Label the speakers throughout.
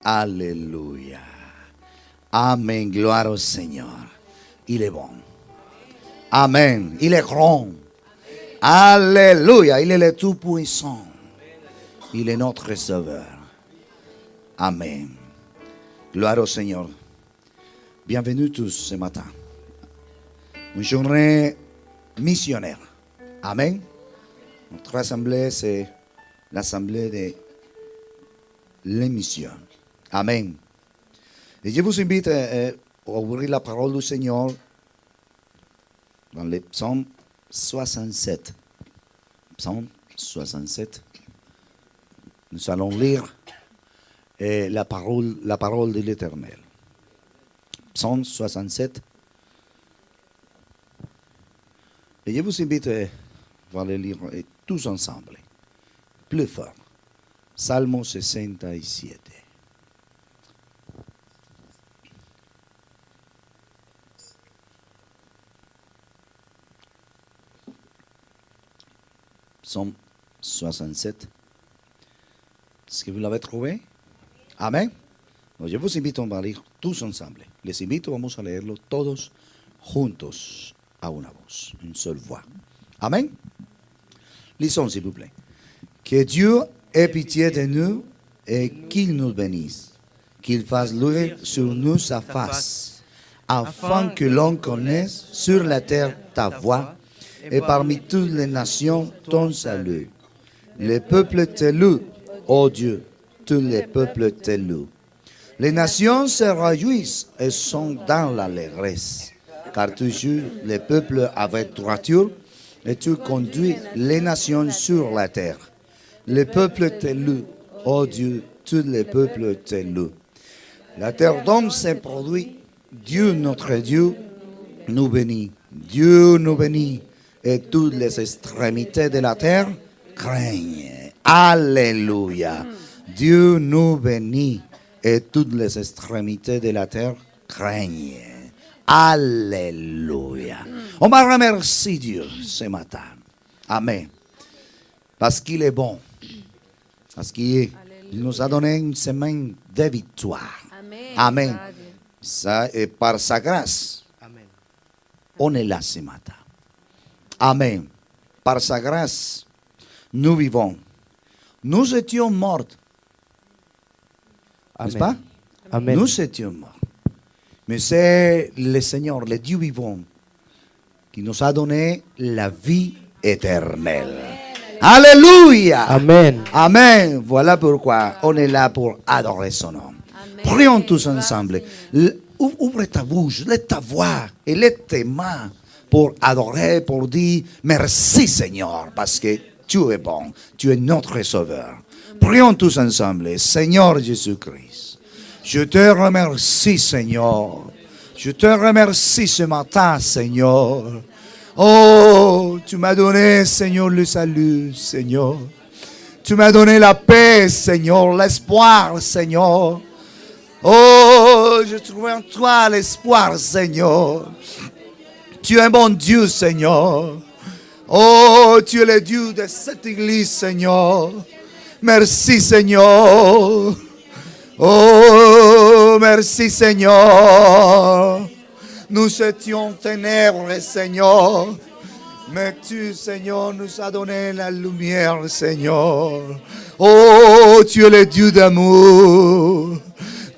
Speaker 1: Alléluia. Amen. Gloire au Seigneur. Il est bon. Amen. Il est grand. Alléluia. Il est le Tout-Puissant. Il est notre Sauveur. Amen. Gloire au Seigneur. Bienvenue tous ce matin. Une journée missionnaire. Amen. Notre assemblée, c'est l'assemblée de l'émission. Amen. Et je vous invite à ouvrir la parole du Seigneur dans le psaume 67. Psaume 67. Nous allons lire la parole de l'Éternel. Psaume 67. Et je vous invite à le lire tous ensemble. Plus fort. Salmo 67. Psaume 67. Est-ce que vous l'avez trouvé? Amen. Donc, je vous invite a lire tous ensemble. Les invito, vamos a leerlo todos juntos a una voz, une seule voix. Amen. Lisons, s'il vous plaît. Que Dieu ait pitié de nous et qu'il nous bénisse, qu'il fasse luire sur nous sa face, afin que l'on connaisse sur la terre ta voix et parmi toutes les nations ton salut. Les peuples te louent, ô Dieu, tous les peuples te louent. Les nations se réjouissent et sont dans l'allégresse, car tu juges les peuples avec droiture et tu conduis les nations sur la terre. Les peuples te louent, ô Dieu, tous les peuples te louent. La terre donc se produit, Dieu notre Dieu nous bénit. Dieu nous bénit et toutes les extrémités de la terre craignent. Alléluia. Dieu nous bénit et toutes les extrémités de la terre craignent. Alléluia. On va remercier Dieu ce matin. Amen. Parce qu'il est bon. Parce qu'il nous a donné une semaine de victoire. Amen. Ça, et par sa grâce, amen, on est là ce matin. Amen. Par sa grâce, nous vivons. Nous étions morts. N'est-ce pas? Amen. Nous étions morts. Mais c'est le Seigneur, le Dieu vivant, qui nous a donné la vie éternelle. Alléluia. Amen. Amen. Voilà pourquoi on est là pour adorer son nom. Amen. Prions tous ensemble. Ouvre ta bouche, lève ta voix et lève tes mains pour adorer, pour dire merci Seigneur, parce que tu es bon, tu es notre Sauveur. Prions tous ensemble. Seigneur Jésus-Christ, je te remercie Seigneur. Je te remercie ce matin Seigneur. Oh, tu m'as donné, Seigneur, le salut, Seigneur. Tu m'as donné la paix, Seigneur, l'espoir, Seigneur. Oh, je trouve en toi l'espoir, Seigneur. Tu es un bon Dieu, Seigneur. Oh, tu es le Dieu de cette église, Seigneur. Merci, Seigneur. Oh, merci, Seigneur. Nous étions ténèbres, Seigneur. Mais tu, Seigneur, nous as donné la lumière, Seigneur. Oh, tu es le Dieu d'amour.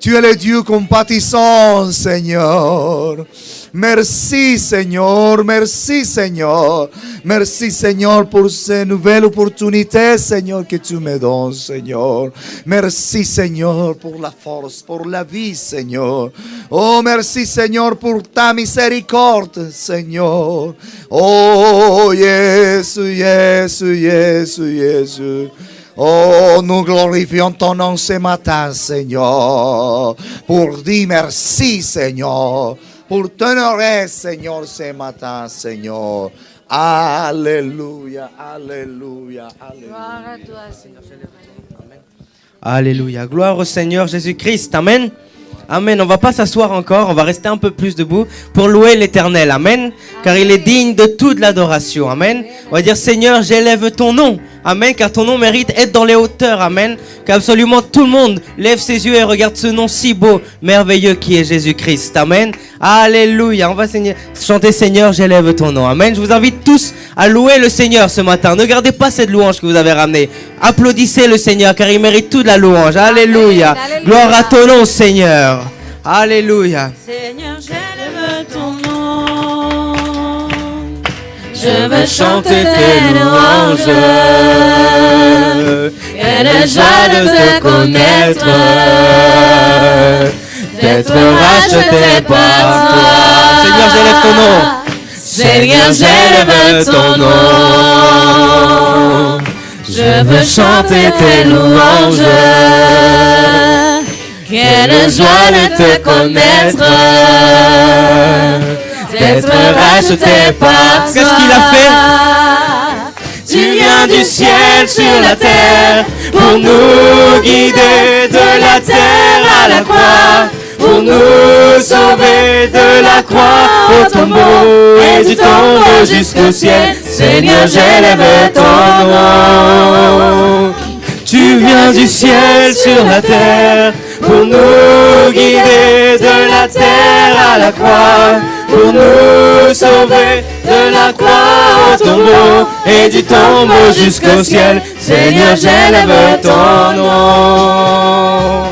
Speaker 1: Tu es le Dieu compatissant, Seigneur. Merci, Seigneur. Merci, Seigneur. Merci, Seigneur, pour ces nouvelles opportunités, Seigneur, que tu me donnes, Seigneur. Merci, Seigneur, pour la force, pour la vie, Seigneur. Oh, merci, Seigneur, pour ta miséricorde, Seigneur. Oh, Jésus, Jésus, Jésus, Jésus. Oh, nous glorifions ton nom ce matin, Seigneur, pour dire merci, Seigneur, pour t'honorer, Seigneur, ce matin, Seigneur. Alléluia, alléluia, alléluia.
Speaker 2: Gloire à toi, Seigneur.
Speaker 3: Alléluia. Gloire au Seigneur Jésus-Christ. Amen.
Speaker 2: Amen. On va pas s'asseoir encore, on va rester un peu plus debout pour louer l'Éternel. Amen. Car il est digne de toute l'adoration. Amen. On va dire Seigneur, j'élève ton nom. Amen. Car ton nom mérite d'être dans les hauteurs. Amen. Qu'absolument tout le monde lève ses yeux et regarde ce nom si beau, merveilleux qui est Jésus-Christ. Amen. Alléluia. On va chanter Seigneur, j'élève ton nom. Amen. Je vous invite tous à louer le Seigneur ce matin. Ne gardez pas cette louange que vous avez ramenée. Applaudissez le Seigneur car il mérite toute la louange. Alléluia.
Speaker 3: Amen.
Speaker 2: Gloire à ton nom, Seigneur. Alléluia.
Speaker 3: Seigneur, j'élève ton nom. Je veux chanter tes louanges. Quelle joie de te connaître, d'être racheté par toi.
Speaker 2: Seigneur, j'élève ton nom.
Speaker 3: Seigneur, j'élève ton nom. Je veux chanter tes louanges. Quelle joie de te connaître, d'être racheté par toi.
Speaker 2: Qu'est-ce qu'il a fait?
Speaker 3: Tu viens du ciel sur la terre pour nous guider de la terre à la croix, pour nous sauver de la croix au tombeau et du tombeau jusqu'au ciel. Seigneur, j'élève ton nom. Tu viens du ciel sur la terre pour nous guider de la terre à la croix, pour nous sauver de la croix au tombeau et du tombeau jusqu'au ciel. Seigneur, j'élève ton nom.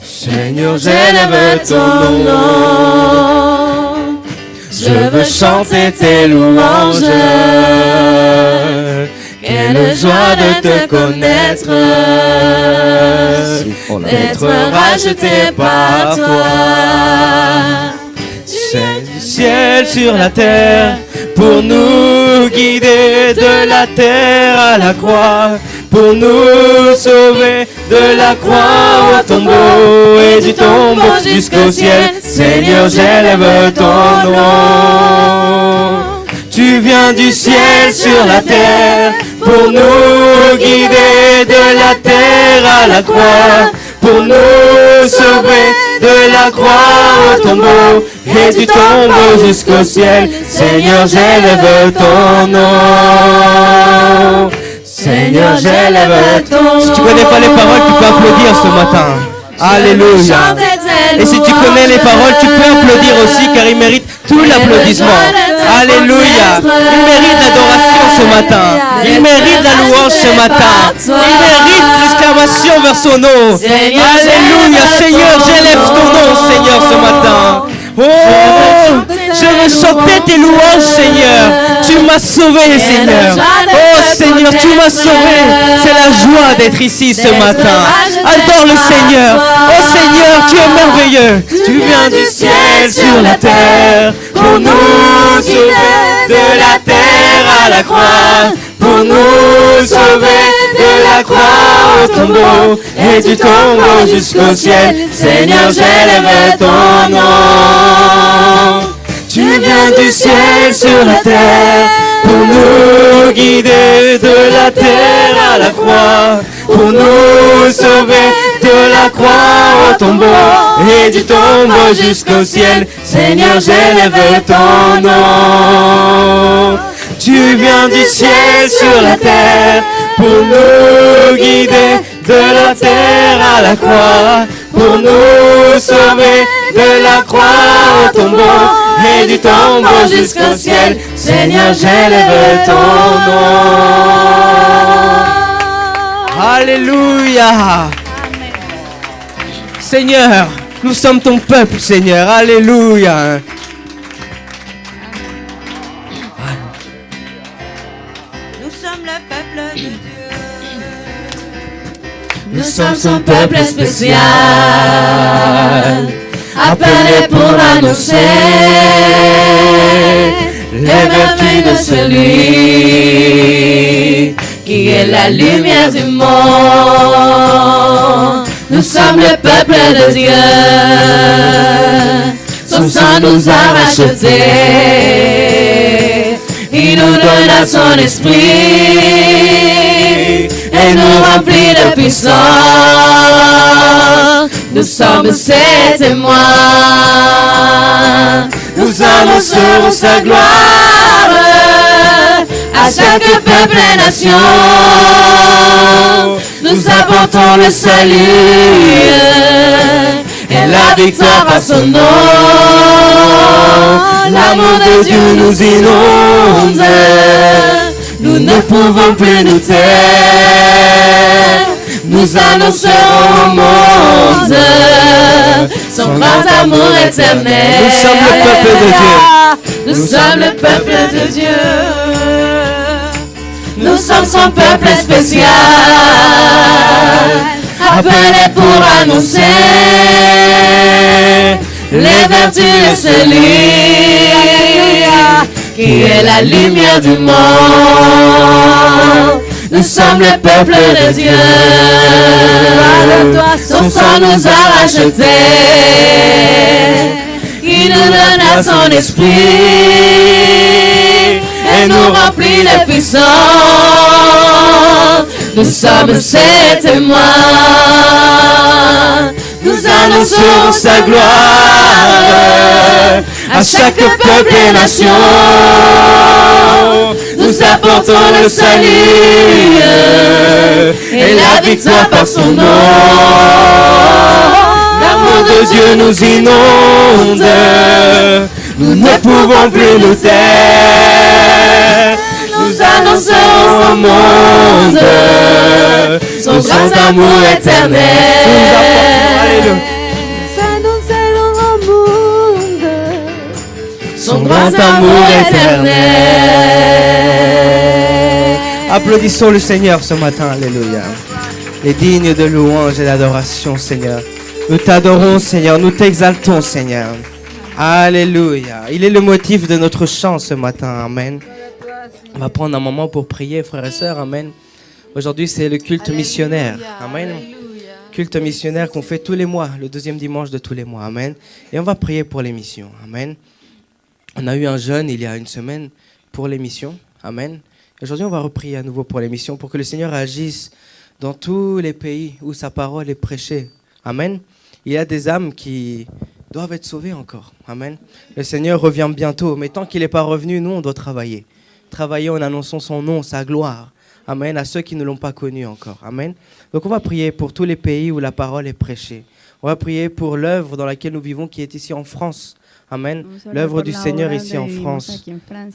Speaker 3: Seigneur, j'élève ton nom. Je veux chanter tes louanges. Quelle joie de te connaître, d'être racheté par toi.
Speaker 2: C'est du ciel sur la terre pour nous guider de la terre à la croix, pour nous sauver de la croix au tombeau et du tombeau jusqu'au ciel. Seigneur, j'élève ton nom. Tu viens du ciel sur la terre pour nous guider de la terre à la croix, pour nous sauver de la croix au tombeau et du tombeau jusqu'au ciel. Seigneur, j'élève ton nom. Seigneur, j'élève ton nom. Si tu connais pas les paroles, tu peux applaudir ce matin. Alléluia. Et si tu connais les paroles, tu peux applaudir aussi car il mérite tout l'applaudissement. Alléluia. Il mérite l'adoration ce matin. Il mérite la louange ce matin. Il mérite l'exclamation vers son nom. Alléluia. Seigneur, j'élève ton nom, Seigneur, ce matin. Oh, je veux chanter tes louanges, Seigneur. Tu m'as sauvé, Seigneur. Oh, Seigneur, tu m'as sauvé. C'est la joie d'être ici ce matin. Adore le Seigneur. Oh, Seigneur, tu es merveilleux. Tu viens du ciel sur la terre pour nous sauver de la terre à la croix, pour nous sauver de la croix au tombeau et du tombeau jusqu'au ciel. Seigneur, j'élève ton nom. Tu viens du ciel sur la terre pour nous guider de la terre à la croix, pour nous sauver de la croix au tombeau et du tombeau jusqu'au ciel. Seigneur, j'élève ton nom. Tu viens du ciel sur la terre pour nous guider de la terre à la croix, pour nous sauver de la croix au tombeau et du tombeau jusqu'au ciel. Seigneur, j'élève ton nom. Alléluia. Seigneur, nous sommes ton peuple, Seigneur. Alléluia.
Speaker 3: Nous sommes le peuple de Dieu. Nous sommes son peuple spécial, appelé pour annoncer les merveilles de celui qui est la lumière du monde. Nous sommes le peuple de Dieu, son sang nous a rachetés, il nous donne son esprit et nous remplit de puissance. nous sommes ses témoins. Nous annoncerons sa gloire à chaque peuple et nation. Nous apportons le salut et la victoire à son nom. L'amour de Dieu nous inonde, nous ne pouvons plus nous taire. Nous annoncerons au monde son grand amour éternel.
Speaker 2: Nous sommes le peuple de Dieu.
Speaker 3: Nous sommes le peuple de Dieu. Nous sommes son peuple spécial, appelé pour annoncer les vertus de celui qui est la lumière du monde. Nous sommes le peuple de Dieu. Son sang nous a rachetés. Il nous donne son esprit et nous remplit de puissance. Nous sommes ses témoins. Nous annonçons sa gloire à chaque peuple et nation. Nous apportons le salut et la victoire par son nom. L'amour de Dieu nous inonde, nous ne pouvons plus nous taire. Nous annonçons au monde son grand amour éternel. Nous annonçons au monde son grand amour éternel.
Speaker 2: Applaudissons le Seigneur ce matin, alléluia. Il est digne de louange et d'adoration, Seigneur. Nous t'adorons, Seigneur, nous t'exaltons, Seigneur. Alléluia. Il est le motif de notre chant ce matin, amen. On va prendre un moment pour prier, frères et sœurs, amen. Aujourd'hui, c'est le culte missionnaire, amen. Culte missionnaire qu'on fait tous les mois, le deuxième dimanche de tous les mois, amen. Et on va prier pour les missions, amen. On a eu un jeûne il y a une semaine pour les missions, amen. Aujourd'hui, on va reprier à nouveau pour les missions, pour que le Seigneur agisse dans tous les pays où sa parole est prêchée, amen. Il y a des âmes qui doivent être sauvées encore, amen. Le Seigneur revient bientôt, mais tant qu'il n'est pas revenu, nous, on doit travailler. Travailler en annonçant son nom, sa gloire. Amen. À ceux qui ne l'ont pas connu encore. Amen. Donc on va prier pour tous les pays où la parole est prêchée. On va prier pour l'œuvre dans laquelle nous vivons qui est ici en France. Amen. L'œuvre du Seigneur ici en France.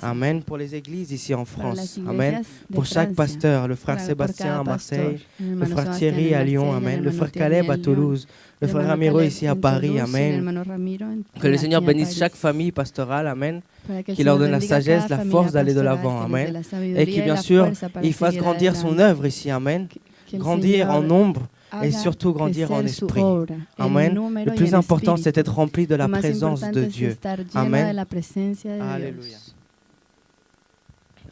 Speaker 2: Amen. Pour les églises ici en France. Amen. Pour chaque pasteur, le frère Sébastien à Marseille, le frère Thierry à Lyon. Amen. Le frère Caleb à Toulouse. Le frère Ramiro ici à Paris. Amen. Que le Seigneur bénisse chaque famille pastorale. Amen. Qu'il leur donne la sagesse, la force d'aller de l'avant. Amen. Et qui, bien sûr, il fasse grandir son œuvre ici. Amen. Grandir en nombre et surtout grandir en esprit. Amen. Le plus important, c'est d'être rempli de la présence de Dieu. Amen. Alléluia.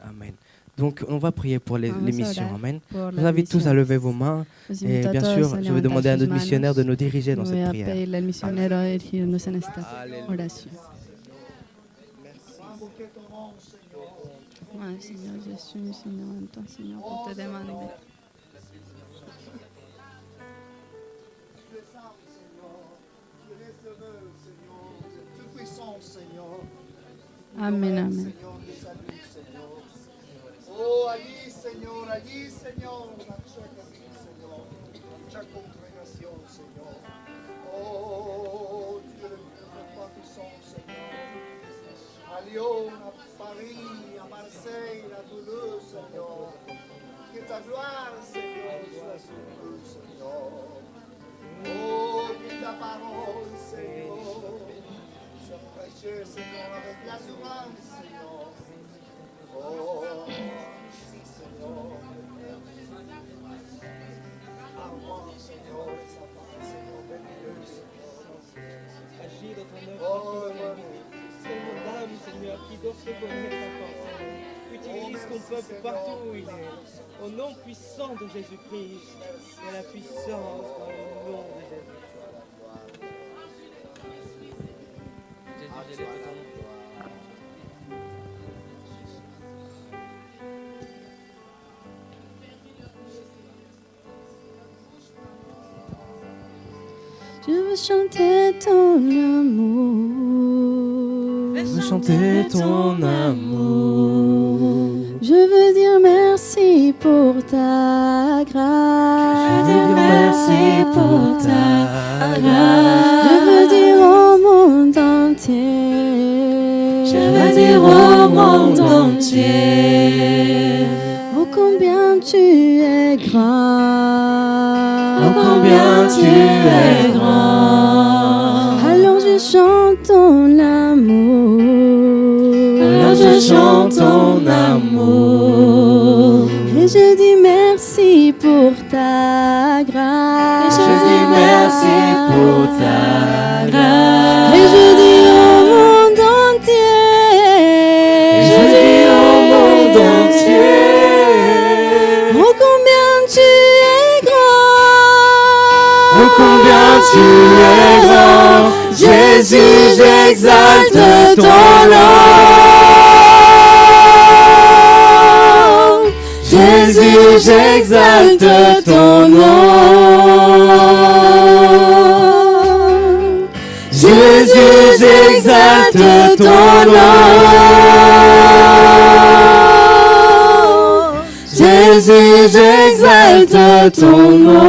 Speaker 2: Amen. Donc, on va prier pour les missions. Amen. Je vous invite tous à lever vos mains. Et bien sûr, je vais demander à notre missionnaire de nous diriger dans cette prière. Alléluia.
Speaker 4: Seigneur Jésus, Seigneur, toi, Seigneur, pour te demander. Amen, amen.
Speaker 1: Oh, allí, Señor, chaque congrégation, Seigneur. Oh, Dieu, notre puissance, Seigneur. À Lyon, à Paris, à Marseille, à Toulouse, Seigneur. Que ta gloire, Seigneur, soit sur nous, Seigneur. Oh, que ta parole, Seigneur, soit prêchée, Seigneur, avec l'assurance, Seigneur. Oh, merci, Seigneur. Parle-moi, Seigneur, et sa parole, Seigneur, bénis-le, Seigneur.
Speaker 2: Agis dans ton œuvre.
Speaker 1: Oh,
Speaker 2: Seigneur, d'âme, Seigneur, qui doivent te connaître ta parole. Utilise ton peuple partout où il est. Au nom puissant de Jésus-Christ, et la puissance dans le nom de Jésus. Jésus,
Speaker 4: Je veux chanter ton amour.
Speaker 2: Je veux chanter ton amour.
Speaker 4: Je veux dire merci pour ta grâce.
Speaker 2: Je veux dire merci pour ta grâce.
Speaker 4: Je veux dire au monde entier.
Speaker 3: Je veux dire au monde entier.
Speaker 4: Oh combien tu es grand.
Speaker 3: Oh combien tu es grand.
Speaker 4: Alors je chante ton amour.
Speaker 3: Alors je chante ton amour.
Speaker 4: Et je dis merci pour ta grâce.
Speaker 3: Et je dis merci pour ta grâce.
Speaker 4: Et je dis au monde entier.
Speaker 3: Et je dis au monde entier.
Speaker 4: Oh combien tu es grand.
Speaker 2: Oh combien tu es grand.
Speaker 3: Jésus, j'exalte ton nom. Jésus, j'exalte ton nom. Jésus, j'exalte ton nom. Jésus, j'exalte ton nom.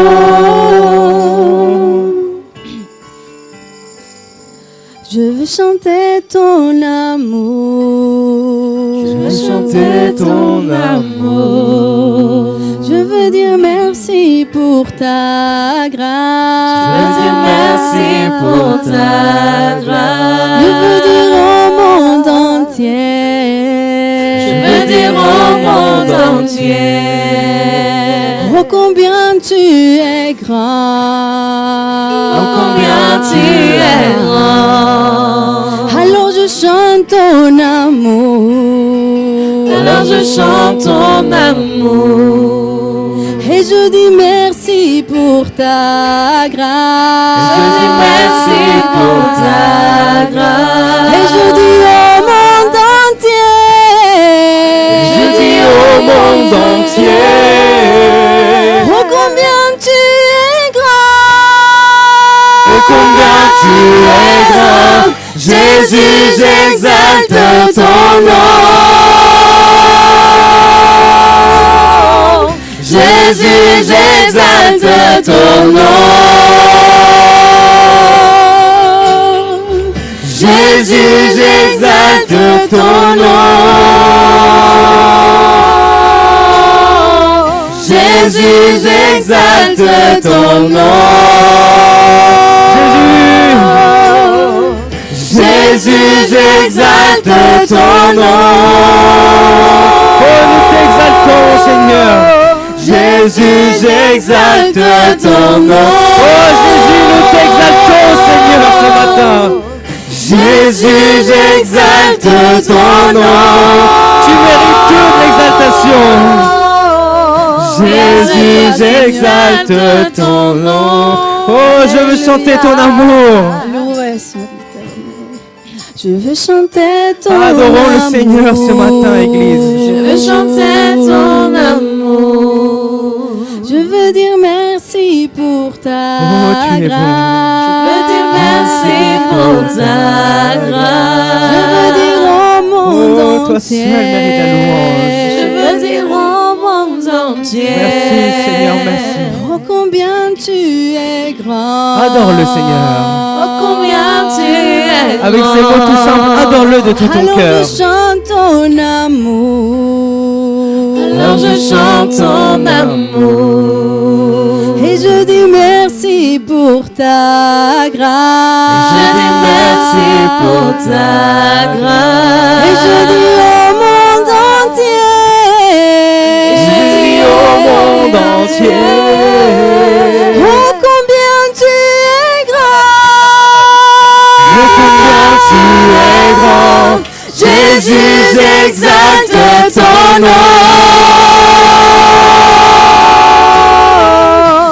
Speaker 4: Je veux chanter ton amour.
Speaker 2: Je veux chanter ton amour.
Speaker 4: Je veux dire merci pour ta grâce.
Speaker 3: Je veux dire merci pour ta grâce.
Speaker 4: Je veux dire au monde entier.
Speaker 3: Je veux dire au monde entier.
Speaker 4: Oh combien tu es grand.
Speaker 3: Oh combien tu es grand.
Speaker 4: Alors je chante ton amour.
Speaker 3: Alors je chante ton amour.
Speaker 4: Et je dis merci pour ta grâce.
Speaker 3: Je dis merci pour ta grâce.
Speaker 4: Et je dis au monde entier.
Speaker 3: Je dis au monde entier.
Speaker 4: Oh combien tu es grand.
Speaker 3: Oh combien tu es grand. Jésus, j'exalte ton nom. Jésus, j'exalte ton nom. Jésus, j'exalte ton nom. Jésus, j'exalte ton nom. Jésus, j'exalte ton nom.
Speaker 2: Oh, nous t'exaltons, Seigneur.
Speaker 3: Jésus, j'exalte ton nom.
Speaker 2: Oh Jésus, nous t'exaltons, Seigneur, ce matin.
Speaker 3: Jésus, j'exalte ton nom.
Speaker 2: Tu mérites toute l'exaltation.
Speaker 3: Jésus, j'exalte ton nom.
Speaker 2: Oh, je veux chanter ton amour.
Speaker 4: Je veux chanter ton amour.
Speaker 2: Adorons le Seigneur ce matin, Église.
Speaker 3: Je veux chanter ton amour.
Speaker 4: Je veux dire merci pour ta
Speaker 2: tu es bon.
Speaker 4: grâce.
Speaker 3: Je veux dire merci pour ta grâce.
Speaker 4: Je veux dire au monde
Speaker 2: Oh, toi
Speaker 4: entier.
Speaker 2: seul mérites la louange.
Speaker 3: Je veux dire au monde entier.
Speaker 2: Merci, Seigneur, merci.
Speaker 4: Oh combien tu es grand.
Speaker 2: Adore le Seigneur.
Speaker 3: Oh combien tu es grand.
Speaker 2: Avec ces mots tout simples, adore-le de tout ton
Speaker 4: Alors
Speaker 2: cœur.
Speaker 4: je chante ton amour.
Speaker 3: Alors je chante ton amour.
Speaker 4: Et je dis merci pour ta grâce.
Speaker 3: Je dis merci pour ta grâce.
Speaker 4: Et je dis au monde entier.
Speaker 3: Je dis au monde entier.
Speaker 4: Oh combien tu es grand.
Speaker 3: Oh combien tu es grand. Jésus, j'exalte ton nom.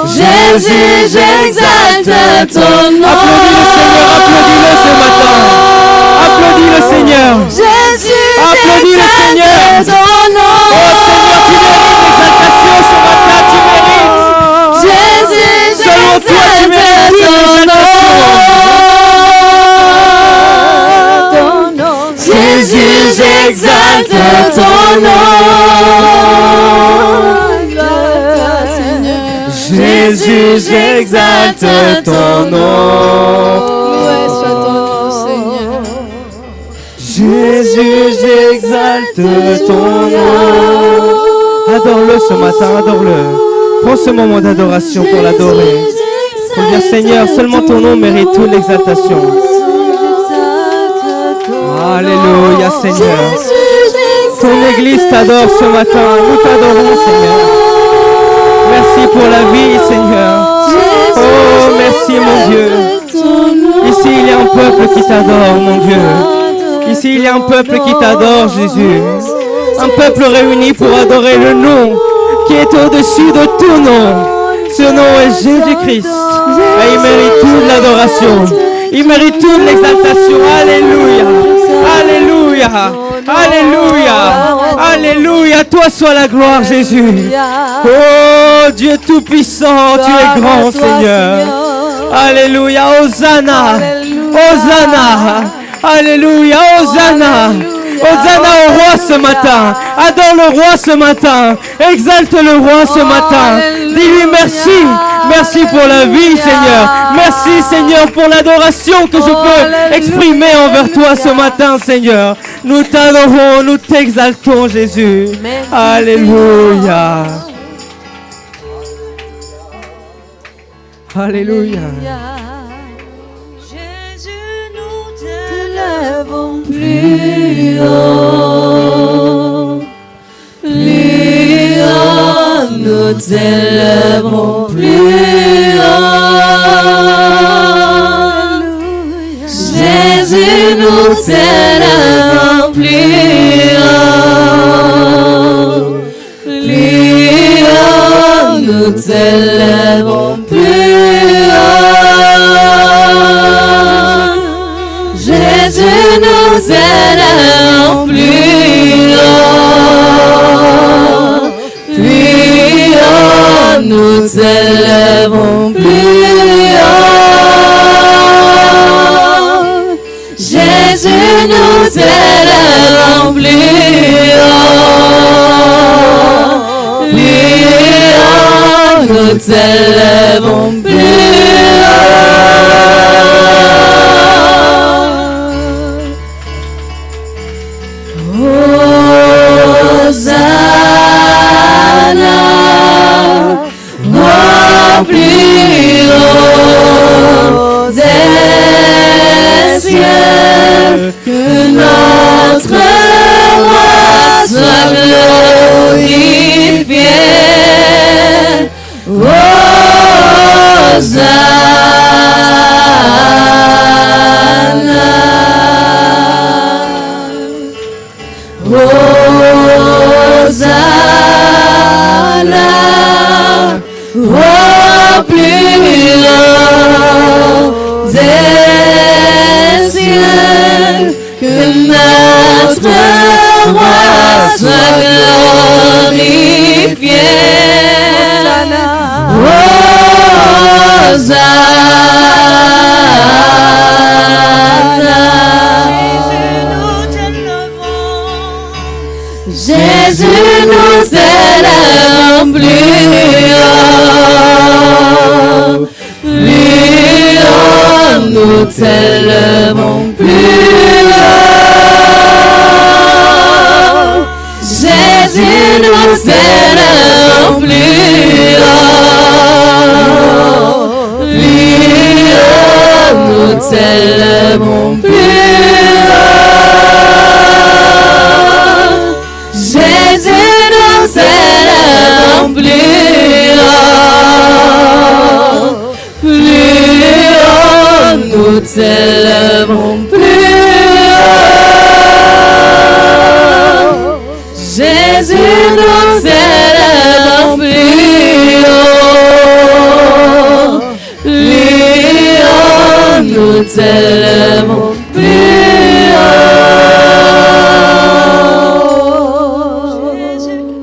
Speaker 3: Jésus, j'exalte ton nom.
Speaker 2: Applaudis le Seigneur, applaudis-le ce matin. Applaudis le Seigneur.
Speaker 3: Jésus,
Speaker 2: Applaudis le Seigneur.
Speaker 3: j'exalte ton nom.
Speaker 2: Oh Seigneur, tu mérites l'exaltation ce matin, tu mérites.
Speaker 3: Jésus,
Speaker 2: Selon toi, tu mérites
Speaker 3: j'exalte
Speaker 2: toute
Speaker 3: ton nom.
Speaker 2: l'exaltation.
Speaker 3: Jésus, j'exalte ton nom. Jésus, j'exalte ton nom.
Speaker 4: Loué soit ton nom, Seigneur.
Speaker 2: Jésus, j'exalte ton nom. Adore-le ce matin, adore-le. Prends ce moment d'adoration pour l'adorer. Pour dire Seigneur, seulement ton nom mérite toute l'exaltation. Alléluia Seigneur. Ton Église t'adore ce matin. Nous t'adorons Seigneur. Merci pour la vie Seigneur. Oh merci mon Dieu. Ici il y a un peuple qui t'adore mon Dieu. Ici il y a un peuple qui t'adore Jésus. Un peuple réuni pour adorer le nom qui est au-dessus de tout nom. Ce nom est Jésus-Christ. Et il mérite toute l'adoration. Il mérite toute l'exaltation. Alléluia. Alléluia. Alléluia. Alléluia. Toi soit la gloire Jésus. Oh Dieu Tout-Puissant, tu es grand Seigneur. Alléluia. Hosanna. Hosanna. Alléluia. Hosanna. Hosanna au roi ce matin. Adore le roi ce matin. Exalte le roi ce matin. Dis-lui merci. Merci pour la vie Seigneur. Merci Seigneur pour l'adoration que je peux exprimer envers toi ce matin Seigneur. Nous t'adorons, nous t'exaltons Jésus. Alléluia. Alléluia.
Speaker 3: Plus haut, nous t'élèverons plus haut. Jésus, nous t'élèverons plus haut, nous t'élèverons plus haut. Jésus, nous élèverons plus haut, nous élèverons plus haut. Jésus, nous élèverons plus haut, nous élèverons plus plus haut des cieux, que notre roi soit glorifié. Hosanna, Hosanna, plus haut des cieux, que notre roi soit glorifié. Jésus, nous élèverons plus haut, nous t'élèverons plus haut. Jésus, nous élèverons plus haut, nous t'élèverons plus haut. Jésus, nous élèverons plus haut, nous t'élèverons plus haut. Jésus, nous élèverons plus haut, nous t'élèverons plus haut.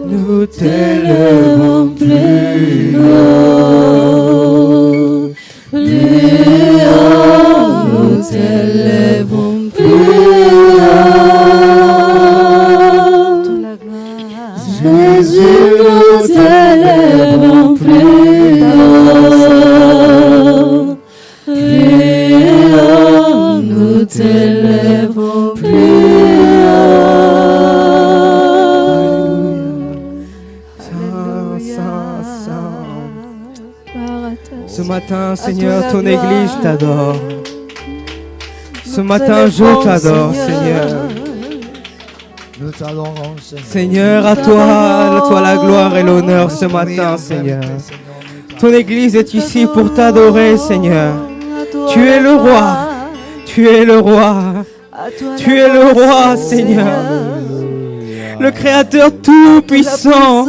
Speaker 2: Nous t'élèverons
Speaker 3: plus haut, plus haut. t'élèvons plus haut. Jésus, nous t'élèvons plus haut. Plus haut, nous t'élèvons plus haut.
Speaker 2: Ce matin, Seigneur, ton Église t'adore. Ce matin, je t'adore, Seigneur.
Speaker 1: Nous t'adorons, Seigneur.
Speaker 2: Seigneur, à toi la gloire et l'honneur ce matin, Seigneur. Ton Église est ici pour t'adorer, Seigneur. Tu es le roi. Tu es le roi. Tu es le roi, Seigneur. Le Créateur tout-puissant.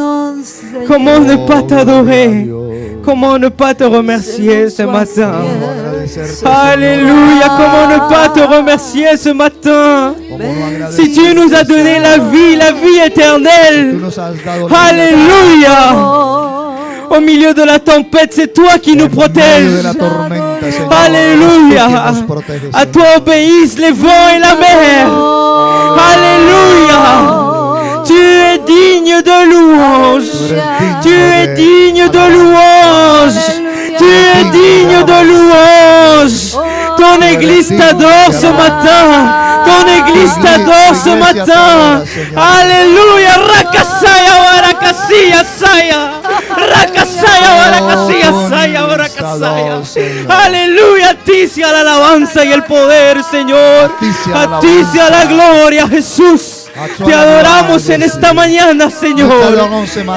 Speaker 2: Comment ne pas t'adorer? Comment ne pas te remercier ce matin? Alléluia, comment ne pas te remercier ce matin? Si tu nous as donné la vie éternelle. Alléluia. Au milieu de la tempête, c'est toi qui nous protèges. Alléluia. À toi obéissent les vents et la mer. Alléluia. Tu es digne de louange. Tu es digne de louange. Tu es digne de louange. Ton Église t'adore ce matin. Ton Église t'adore ce matin. Alléluia. Rakasaya warakasiya saya. Rakasaya warakasiya saya warakasaya. Alléluia. A ti sea la alabanza y el poder, Señor. A ti sea la gloria, Jesús. Te adoramos en esta mañana, Señor.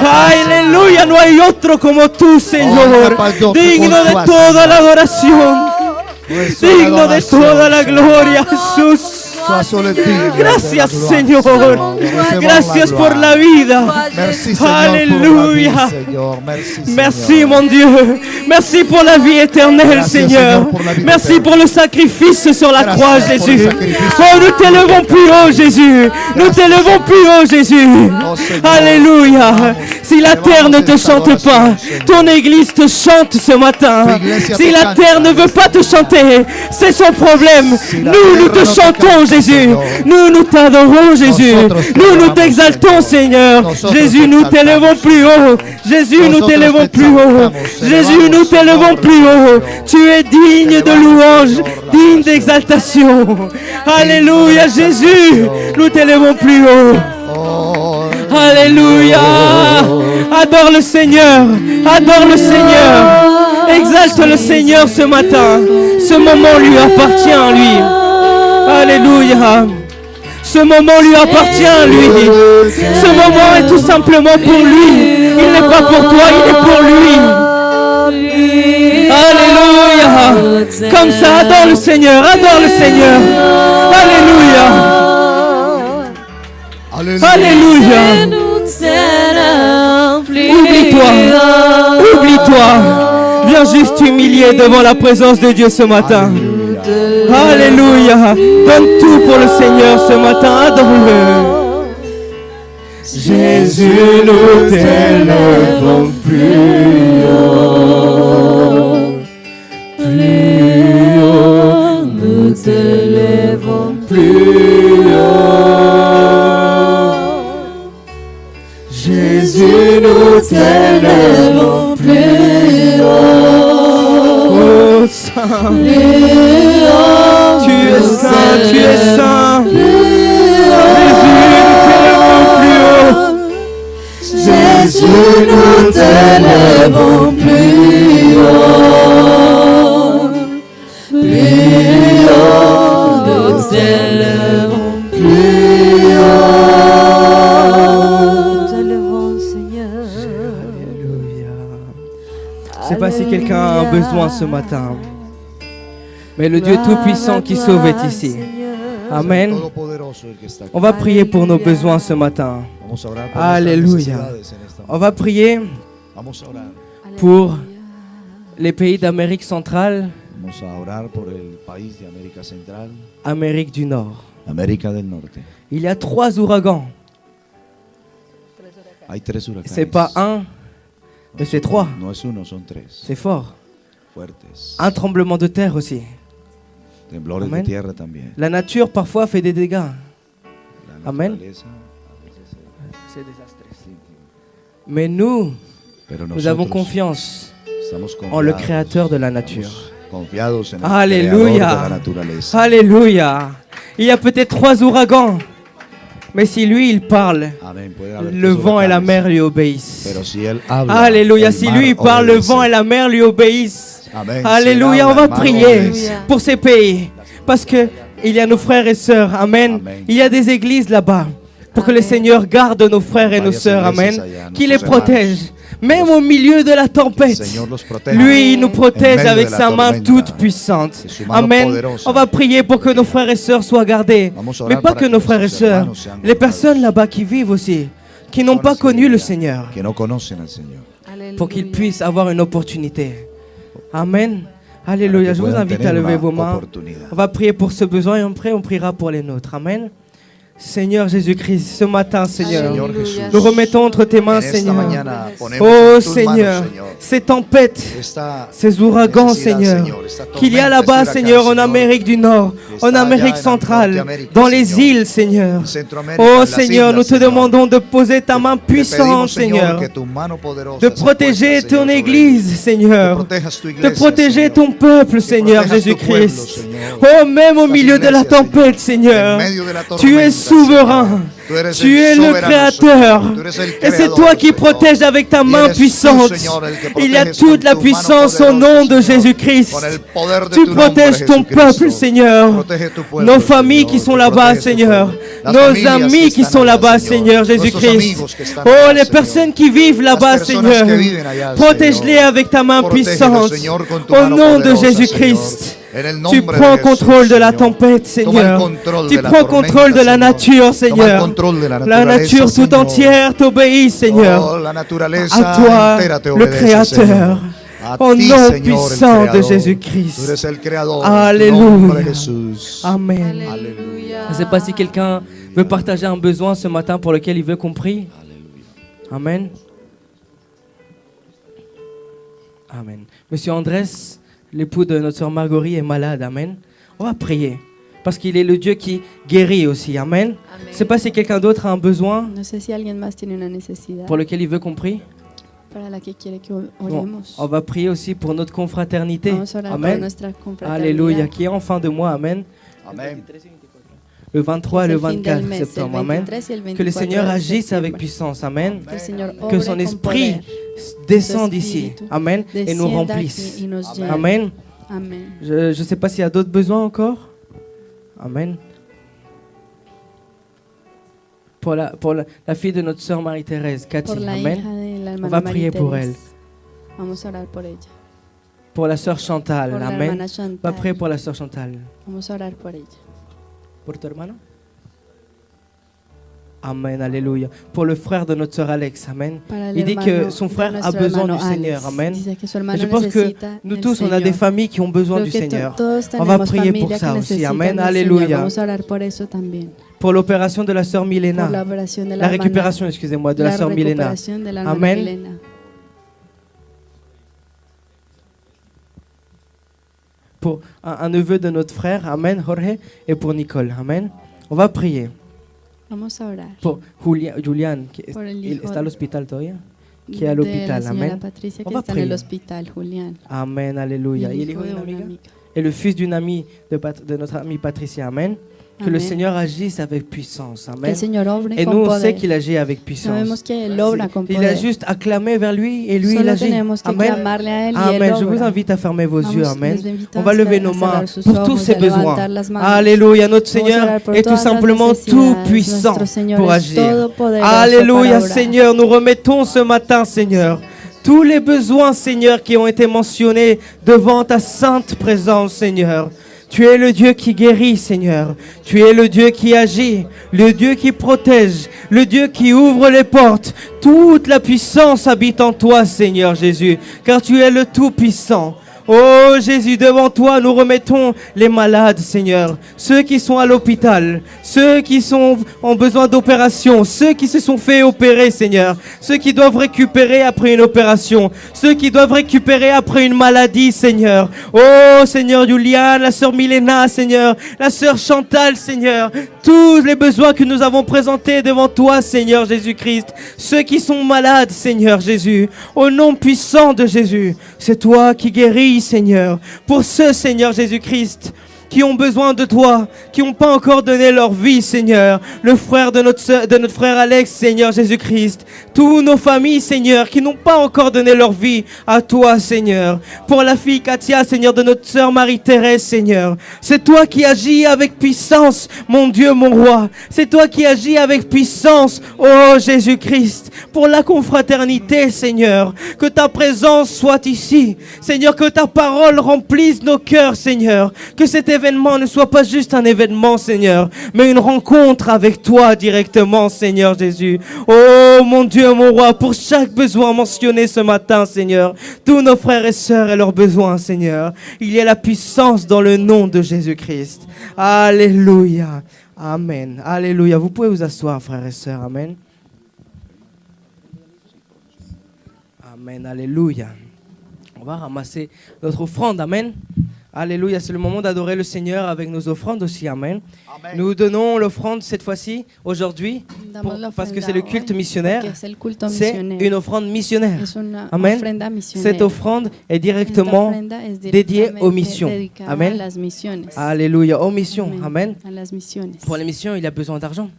Speaker 2: Aleluya, no hay otro como tú, Señor. Digno de toda la adoración. Digno de toda la gloria, Jesús. Gracias, Señor. Gracias por la vida. Alléluia. Merci, mon Dieu. Merci pour la vie éternelle, Seigneur. Merci pour le sacrifice sur la croix, Jésus. Oh, nous t'élevons plus haut, Jésus. Nous t'élevons plus haut, Jésus. Alléluia. Si la terre ne te chante pas, ton Église te chante ce matin. Si la terre ne veut pas te chanter, c'est son problème. Nous te chantons, Jésus. Nous t'adorons, Jésus. Nous t'exaltons, Seigneur. Jésus, nous t'élevons plus haut. Jésus, nous t'élevons plus haut. Jésus, nous t'élevons plus haut. Tu es digne de louange, digne d'exaltation. Alléluia, Jésus. Nous t'élevons plus haut. Alléluia. Adore le Seigneur. Adore le Seigneur. Exalte le Seigneur ce matin. Ce moment lui appartient à lui. Alléluia. Ce moment lui appartient à lui. Ce moment est tout simplement pour lui. Il n'est pas pour toi, il est pour lui. Alléluia. Comme ça, adore le Seigneur. Adore le Seigneur. Alléluia. Alléluia. Oublie-toi. Oublie-toi. Viens juste t'humilier devant la présence de Dieu ce matin. Alléluia. Donne tout pour le Seigneur ce matin. Adore-le. Jésus, nous t'élèvons plus haut. Plus haut, nous t'élèvons plus haut. Jésus, nous t'élèvons plus haut. Oh, Saint. Tu es saint, tu es saint. Jésus, nous t'élèvons plus haut. Plus haut, nous t'élèvons plus haut. Nous t'élèvons, Seigneur. Alléluia. Je ne sais pas si quelqu'un a un besoin ce matin. Mais le Dieu Tout-Puissant qui sauve est ici. Amen. On va prier pour nos besoins ce matin. Alléluia. On va prier pour les pays d'Amérique centrale, Amérique du Nord. Il y a 3 ouragans. C'est pas un, mais c'est 3. C'est fort. Un tremblement de terre aussi.
Speaker 1: Temblores
Speaker 2: Amen.
Speaker 1: de tierra también.
Speaker 2: La nature parfois fait des dégâts.
Speaker 1: La
Speaker 2: Amen.
Speaker 1: naturaleza, a veces
Speaker 2: C'est désastreux. Mais nous
Speaker 1: pero
Speaker 2: avons
Speaker 1: nosotros
Speaker 2: confiance
Speaker 1: estamos
Speaker 2: en le
Speaker 1: confiados,
Speaker 2: créateur de la nature.
Speaker 1: confiados en el
Speaker 2: Alléluia.
Speaker 1: creador de la naturaleza.
Speaker 2: Alléluia. Il y a peut-être 3 ouragans, mais si lui il parle,
Speaker 1: Amén. Pueden haber
Speaker 2: le
Speaker 1: tres
Speaker 2: vent et la
Speaker 1: huracanes,
Speaker 2: mer lui obéissent.
Speaker 1: pero si él habla,
Speaker 2: Alléluia.
Speaker 1: el
Speaker 2: Si
Speaker 1: mar
Speaker 2: lui il parle, le
Speaker 1: obedece.
Speaker 2: vent et la mer lui obéissent.
Speaker 1: Amén.
Speaker 2: Alléluia.
Speaker 1: Si él
Speaker 2: On
Speaker 1: habla,
Speaker 2: va
Speaker 1: el mar
Speaker 2: prier
Speaker 1: obedece.
Speaker 2: pour ces pays, parce que il y a nos frères et sœurs. Amen.
Speaker 1: Amen.
Speaker 2: Il y a des églises là-bas. Pour que le Seigneur garde nos frères et nos sœurs. Amen. Qu'il les protège. Même au milieu de la
Speaker 1: El
Speaker 2: tempête.
Speaker 1: Señor los proteja.
Speaker 2: Lui, il nous
Speaker 1: En
Speaker 2: protège
Speaker 1: medio
Speaker 2: avec
Speaker 1: de la
Speaker 2: sa main
Speaker 1: tormenta.
Speaker 2: toute puissante.
Speaker 1: De su mano
Speaker 2: Amen.
Speaker 1: poderosa.
Speaker 2: On va prier pour que nos frères et sœurs soient gardés.
Speaker 1: Vamos a
Speaker 2: Mais
Speaker 1: orar
Speaker 2: pas
Speaker 1: para
Speaker 2: que
Speaker 1: que
Speaker 2: nos frères et
Speaker 1: nuestros
Speaker 2: sœurs.
Speaker 1: hermanos sean
Speaker 2: Les
Speaker 1: guardados.
Speaker 2: personnes là-bas qui vivent aussi, qui n'ont pas connu le Seigneur,
Speaker 1: Que no conocen al Señor.
Speaker 2: pour qu'ils puissent avoir une opportunité. Amen. Alléluia.
Speaker 1: Para que
Speaker 2: Je vous
Speaker 1: puedan
Speaker 2: invite
Speaker 1: tener
Speaker 2: à lever
Speaker 1: una
Speaker 2: vos mains.
Speaker 1: oportunidad.
Speaker 2: On va prier pour ce besoin et après on priera pour les nôtres. Amen. Seigneur Jésus-Christ, ce matin, Seigneur,
Speaker 1: Señor Jesús,
Speaker 2: nous remettons entre tes mains,
Speaker 1: en esta
Speaker 2: Seigneur.
Speaker 1: mañana ponemos
Speaker 2: Oh
Speaker 1: en tus
Speaker 2: Seigneur,
Speaker 1: manos, Señor,
Speaker 2: ces tempêtes,
Speaker 1: esta
Speaker 2: ces ouragans,
Speaker 1: necesidad,
Speaker 2: Seigneur,
Speaker 1: Señor, esta
Speaker 2: qu'il y a
Speaker 1: tormenta,
Speaker 2: là-bas,
Speaker 1: este huracán,
Speaker 2: Seigneur, en
Speaker 1: Señor,
Speaker 2: Amérique du Nord,
Speaker 1: que
Speaker 2: en
Speaker 1: está
Speaker 2: Amérique
Speaker 1: allá en
Speaker 2: centrale,
Speaker 1: Norteamérica,
Speaker 2: dans les
Speaker 1: Señor,
Speaker 2: îles, Seigneur.
Speaker 1: en Centroamérica,
Speaker 2: Oh
Speaker 1: en las
Speaker 2: Seigneur,
Speaker 1: islas,
Speaker 2: nous te
Speaker 1: Señor.
Speaker 2: demandons de poser ta main
Speaker 1: Te pedimos,
Speaker 2: puissante, Seigneur,
Speaker 1: que tu mano poderosa
Speaker 2: de
Speaker 1: se
Speaker 2: protéger
Speaker 1: puesta,
Speaker 2: ton
Speaker 1: Señor, sobre
Speaker 2: Église,
Speaker 1: ellos.
Speaker 2: Seigneur,
Speaker 1: Que protejas tu
Speaker 2: de
Speaker 1: iglesia,
Speaker 2: protéger
Speaker 1: Señor.
Speaker 2: ton peuple,
Speaker 1: Que
Speaker 2: Seigneur
Speaker 1: protejas tu pueblo,
Speaker 2: Jésus-Christ.
Speaker 1: Señor.
Speaker 2: Oh, même au
Speaker 1: Estas
Speaker 2: milieu de la
Speaker 1: iglesias,
Speaker 2: tempête, Seigneur,
Speaker 1: En medio de la
Speaker 2: tu es
Speaker 1: tormenta,
Speaker 2: souverain.
Speaker 1: Señor. Tú eres
Speaker 2: Tu
Speaker 1: el
Speaker 2: es le
Speaker 1: soberano,
Speaker 2: Créateur.
Speaker 1: Señor. Tú eres el
Speaker 2: Et c'est
Speaker 1: creador,
Speaker 2: toi qui
Speaker 1: Señor.
Speaker 2: protèges avec ta
Speaker 1: Y
Speaker 2: main
Speaker 1: eres tú,
Speaker 2: puissante.
Speaker 1: Señor, el que
Speaker 2: Il y a
Speaker 1: proteges
Speaker 2: toute
Speaker 1: con
Speaker 2: la
Speaker 1: tu
Speaker 2: puissance
Speaker 1: mano
Speaker 2: au nom de
Speaker 1: poderosa, Señor.
Speaker 2: Jésus-Christ.
Speaker 1: Con el poder de
Speaker 2: Tu
Speaker 1: tu nombre,
Speaker 2: protèges ton
Speaker 1: Jesucristo.
Speaker 2: peuple, Seigneur.
Speaker 1: Protege tu pueblo,
Speaker 2: Nos familles
Speaker 1: Señor.
Speaker 2: qui sont
Speaker 1: Tú
Speaker 2: là-bas,
Speaker 1: proteges tu
Speaker 2: Seigneur.
Speaker 1: pueblo. Las
Speaker 2: Nos
Speaker 1: familias
Speaker 2: amis
Speaker 1: que
Speaker 2: qui
Speaker 1: están
Speaker 2: sont
Speaker 1: allá,
Speaker 2: là-bas,
Speaker 1: Señor.
Speaker 2: Seigneur
Speaker 1: Nuestros
Speaker 2: Jésus-christ.
Speaker 1: amigos que están
Speaker 2: Oh,
Speaker 1: allá,
Speaker 2: les
Speaker 1: Señor.
Speaker 2: personnes qui vivent là-bas,
Speaker 1: Las personas
Speaker 2: Seigneur.
Speaker 1: que viven allá,
Speaker 2: Protège-les
Speaker 1: Señor.
Speaker 2: avec ta main
Speaker 1: Protégelos,
Speaker 2: puissante.
Speaker 1: Señor, con tu
Speaker 2: Au
Speaker 1: mano
Speaker 2: nom de
Speaker 1: poderosa,
Speaker 2: Jésus-Christ.
Speaker 1: Señor. En el
Speaker 2: Tu
Speaker 1: nombre
Speaker 2: prends
Speaker 1: de
Speaker 2: contrôle de la
Speaker 1: Jesús,
Speaker 2: tempête,
Speaker 1: Señor. Toma el
Speaker 2: Seigneur.
Speaker 1: control
Speaker 2: Tu
Speaker 1: de la
Speaker 2: prends
Speaker 1: tormenta,
Speaker 2: contrôle de la
Speaker 1: Señor.
Speaker 2: nature,
Speaker 1: Toma el
Speaker 2: Seigneur.
Speaker 1: control de la
Speaker 2: La
Speaker 1: naturaleza,
Speaker 2: nature tout
Speaker 1: Señor.
Speaker 2: entière t'obéit, Seigneur.
Speaker 1: Oh, la naturaleza
Speaker 2: À toi,
Speaker 1: entera te
Speaker 2: le
Speaker 1: obedece,
Speaker 2: Créateur.
Speaker 1: Señor. A
Speaker 2: Au
Speaker 1: ti,
Speaker 2: nom
Speaker 1: Señor, el
Speaker 2: puissant de
Speaker 1: Creador.
Speaker 2: Jésus-Christ.
Speaker 1: Tú eres el creador.
Speaker 2: Alléluia.
Speaker 1: En tu nombre, Jesús.
Speaker 2: Amen.
Speaker 3: Alléluia.
Speaker 2: Je ne sais pas si quelqu'un veut partager un besoin ce matin pour lequel il veut qu'on prie. Amen. Amen. Monsieur Andrés, l'époux de notre sœur Marguerite, est malade. Amen. On va prier. Parce qu'il est le Dieu qui guérit aussi. Amen. Je ne sais pas si quelqu'un d'autre a un besoin
Speaker 4: No sé si alguien más tiene una necesidad
Speaker 2: pour lequel il veut qu'on prie.
Speaker 4: para la que quiere que
Speaker 2: Bon,
Speaker 4: oremos.
Speaker 2: on va prier aussi pour notre confraternité.
Speaker 4: Vamos a orar por
Speaker 2: Amen.
Speaker 4: nuestra confraternidad.
Speaker 2: Alléluia. Qui est en fin de mois. Amen.
Speaker 1: Amén.
Speaker 2: Le 23 et
Speaker 4: Es
Speaker 2: le
Speaker 4: el fin
Speaker 2: 24
Speaker 4: del mes, el
Speaker 2: septembre. Amen.
Speaker 4: 23 y el 24
Speaker 2: Que le Seigneur
Speaker 4: de
Speaker 2: agisse avec
Speaker 4: septiembre.
Speaker 2: puissance. Amen.
Speaker 4: Que el Señor
Speaker 2: Que
Speaker 4: obre
Speaker 2: son
Speaker 4: con
Speaker 2: esprit
Speaker 4: poder,
Speaker 2: descende
Speaker 4: Su
Speaker 2: ici.
Speaker 4: espíritu
Speaker 2: Amen. Et nous
Speaker 4: descienda
Speaker 2: remplisse.
Speaker 4: aquí y nos llene.
Speaker 2: Amen.
Speaker 4: Amén.
Speaker 2: Je ne sais pas s'il y a d'autres besoins encore. Amen. Pour la fille de notre sœur Marie-Thérèse, Cathy.
Speaker 4: Por la
Speaker 2: Amen.
Speaker 4: hija de la
Speaker 2: On
Speaker 4: hermana
Speaker 2: va prier pour elle.
Speaker 4: Marie-Thérèse. Vamos a orar por ella.
Speaker 2: Pour la sœur Chantal.
Speaker 4: Por la
Speaker 2: Amen.
Speaker 4: hermana
Speaker 2: On va prier
Speaker 4: Chantal.
Speaker 2: pour la sœur Chantal.
Speaker 4: Vamos a orar por ella.
Speaker 2: Pour tu hermano. Amen, alléluia. Pour le frère de notre sœur Alex, amen.
Speaker 4: Para el
Speaker 2: Il dit que
Speaker 4: hermano
Speaker 2: son
Speaker 4: de
Speaker 2: frère a
Speaker 4: nuestro
Speaker 2: besoin du
Speaker 4: hermano
Speaker 2: Seigneur,
Speaker 4: Alex.
Speaker 2: amen.
Speaker 4: Dice que su
Speaker 2: Et
Speaker 4: hermano
Speaker 2: je pense que
Speaker 4: necesita
Speaker 2: nous
Speaker 4: del
Speaker 2: tous, on a des
Speaker 4: Señor.
Speaker 2: familles qui ont besoin
Speaker 4: Creo
Speaker 2: du
Speaker 4: que
Speaker 2: Seigneur.
Speaker 4: todos
Speaker 2: On va
Speaker 4: tenemos
Speaker 2: prier pour
Speaker 4: familia
Speaker 2: ça
Speaker 4: que
Speaker 2: aussi,
Speaker 4: necesitan
Speaker 2: amen,
Speaker 4: del Señor.
Speaker 2: alléluia.
Speaker 4: Vamos a orar por eso también.
Speaker 2: Pour l'opération de la sœur
Speaker 4: Por la
Speaker 2: Milena,
Speaker 4: operación de la
Speaker 2: la
Speaker 4: hermana,
Speaker 2: récupération, excusez-moi, de la sœur Milena.
Speaker 4: recuperación de la hermana
Speaker 2: Amen.
Speaker 4: Milena.
Speaker 2: Pour un neveu de notre frère, amen, Jorge, et pour Nicole, amen. On va prier
Speaker 4: Vamos a orar
Speaker 2: pour Julian, qui
Speaker 4: por el
Speaker 2: il
Speaker 4: hijo
Speaker 2: est à l'hôpital todavía.
Speaker 4: de
Speaker 2: Qui est à
Speaker 4: la
Speaker 2: l'hôpital,
Speaker 4: señora
Speaker 2: amen.
Speaker 4: Patricia
Speaker 2: On
Speaker 4: que
Speaker 2: va
Speaker 4: está en el
Speaker 2: prier.
Speaker 4: hospital, Julián.
Speaker 2: Amen,
Speaker 4: Y
Speaker 2: alléluia.
Speaker 4: el
Speaker 2: Et le
Speaker 4: hijo
Speaker 2: hijo
Speaker 4: de
Speaker 2: d'une
Speaker 4: una
Speaker 2: amiga?
Speaker 4: amiga.
Speaker 2: Et le fils d'une amie de notre amie Patricia, amen. Que le
Speaker 4: Amen.
Speaker 2: Seigneur agisse avec puissance,
Speaker 4: Que
Speaker 2: amen.
Speaker 4: el Señor obre
Speaker 2: Et
Speaker 4: con
Speaker 2: nous, on
Speaker 4: poder.
Speaker 2: sait qu'il agit avec puissance.
Speaker 4: Sabemos que Él obra con
Speaker 2: Il a
Speaker 4: poder.
Speaker 2: juste à clamer vers lui et lui, il
Speaker 4: Solo
Speaker 2: agit.
Speaker 4: tenemos que
Speaker 2: Amen.
Speaker 4: clamarle a Él y
Speaker 2: Amen.
Speaker 4: Él
Speaker 2: Je vous
Speaker 4: obra.
Speaker 2: invite à fermer vos yeux.
Speaker 4: Vamos,
Speaker 2: Amen.
Speaker 4: les invito
Speaker 2: On
Speaker 4: a
Speaker 2: va lever nos
Speaker 4: cerrar
Speaker 2: mains
Speaker 4: sus
Speaker 2: pour
Speaker 4: ojos
Speaker 2: tous
Speaker 4: y
Speaker 2: ces
Speaker 4: a
Speaker 2: besoins.
Speaker 4: levantar las manos.
Speaker 2: Alléluia. Notre
Speaker 4: Vamos a
Speaker 2: Seigneur
Speaker 4: orar por
Speaker 2: est tout
Speaker 4: todas las
Speaker 2: simplement tout
Speaker 4: necesidades.
Speaker 2: puissant
Speaker 4: Nuestro Señor
Speaker 2: pour
Speaker 4: es
Speaker 2: agir.
Speaker 4: todopoderoso
Speaker 2: Alléluia,
Speaker 4: para obrar.
Speaker 2: Seigneur. Nous remettons ce matin, Seigneur, tous les besoins, Seigneur, qui ont été mentionnés devant ta sainte présence, Seigneur. Tu es le Dieu qui guérit, Seigneur. Tu es le Dieu qui agit, le Dieu qui protège, le Dieu qui ouvre les portes. Toute la puissance habite en toi, Seigneur Jésus, car tu es le Tout-Puissant. Oh Jésus, devant toi, nous remettons les malades, Seigneur. Ceux qui sont à l'hôpital, ceux qui ont besoin d'opération, ceux qui se sont fait opérer, Seigneur. Ceux qui doivent récupérer après une opération, ceux qui doivent récupérer après une maladie, Seigneur. Oh Seigneur Julian, la sœur Milena, Seigneur, la sœur Chantal, Seigneur. Tous les besoins que nous avons présentés devant toi, Seigneur Jésus-Christ. Ceux qui sont malades, Seigneur Jésus. Au nom puissant de Jésus, c'est toi qui guéris, Seigneur. Pour ceux, Seigneur Jésus-Christ, qui ont besoin de toi, qui n'ont pas encore donné leur vie, Seigneur. Le frère de notre frère Alex, Seigneur Jésus-Christ. Tous nos familles, Seigneur, qui n'ont pas encore donné leur vie à toi, Seigneur. Pour la fille Katia, Seigneur, de notre sœur Marie-Thérèse, Seigneur. C'est toi qui agis avec puissance, mon Dieu, mon roi. C'est toi qui agis avec puissance, oh Jésus-Christ. Pour la confraternité, Seigneur. Que ta présence soit ici. Seigneur, que ta parole remplisse nos cœurs, Seigneur. Que cet événement ne soit pas juste un événement, Seigneur, mais une rencontre avec toi directement, Seigneur Jésus. Oh mon Dieu, mon roi, pour chaque besoin mentionné ce matin, Seigneur, tous nos frères et sœurs et leurs besoins, Seigneur, il y a la puissance dans le nom de Jésus-Christ. Alléluia. Amen. Alléluia. Vous pouvez vous asseoir, frères et sœurs. Amen. Amen. Alléluia. On va ramasser notre offrande. Amen. Alléluia, c'est le moment d'adorer le Seigneur avec nos offrandes aussi, amen. Amen. Nous donnons l'offrande cette fois-ci, aujourd'hui, parce que c'est le culte missionnaire. C'est une offrande missionnaire. Amen. Cette offrande est directement dédiée aux missions. Amen. Alléluia, aux missions. Amen. Pour les missions, il y a besoin d'argent.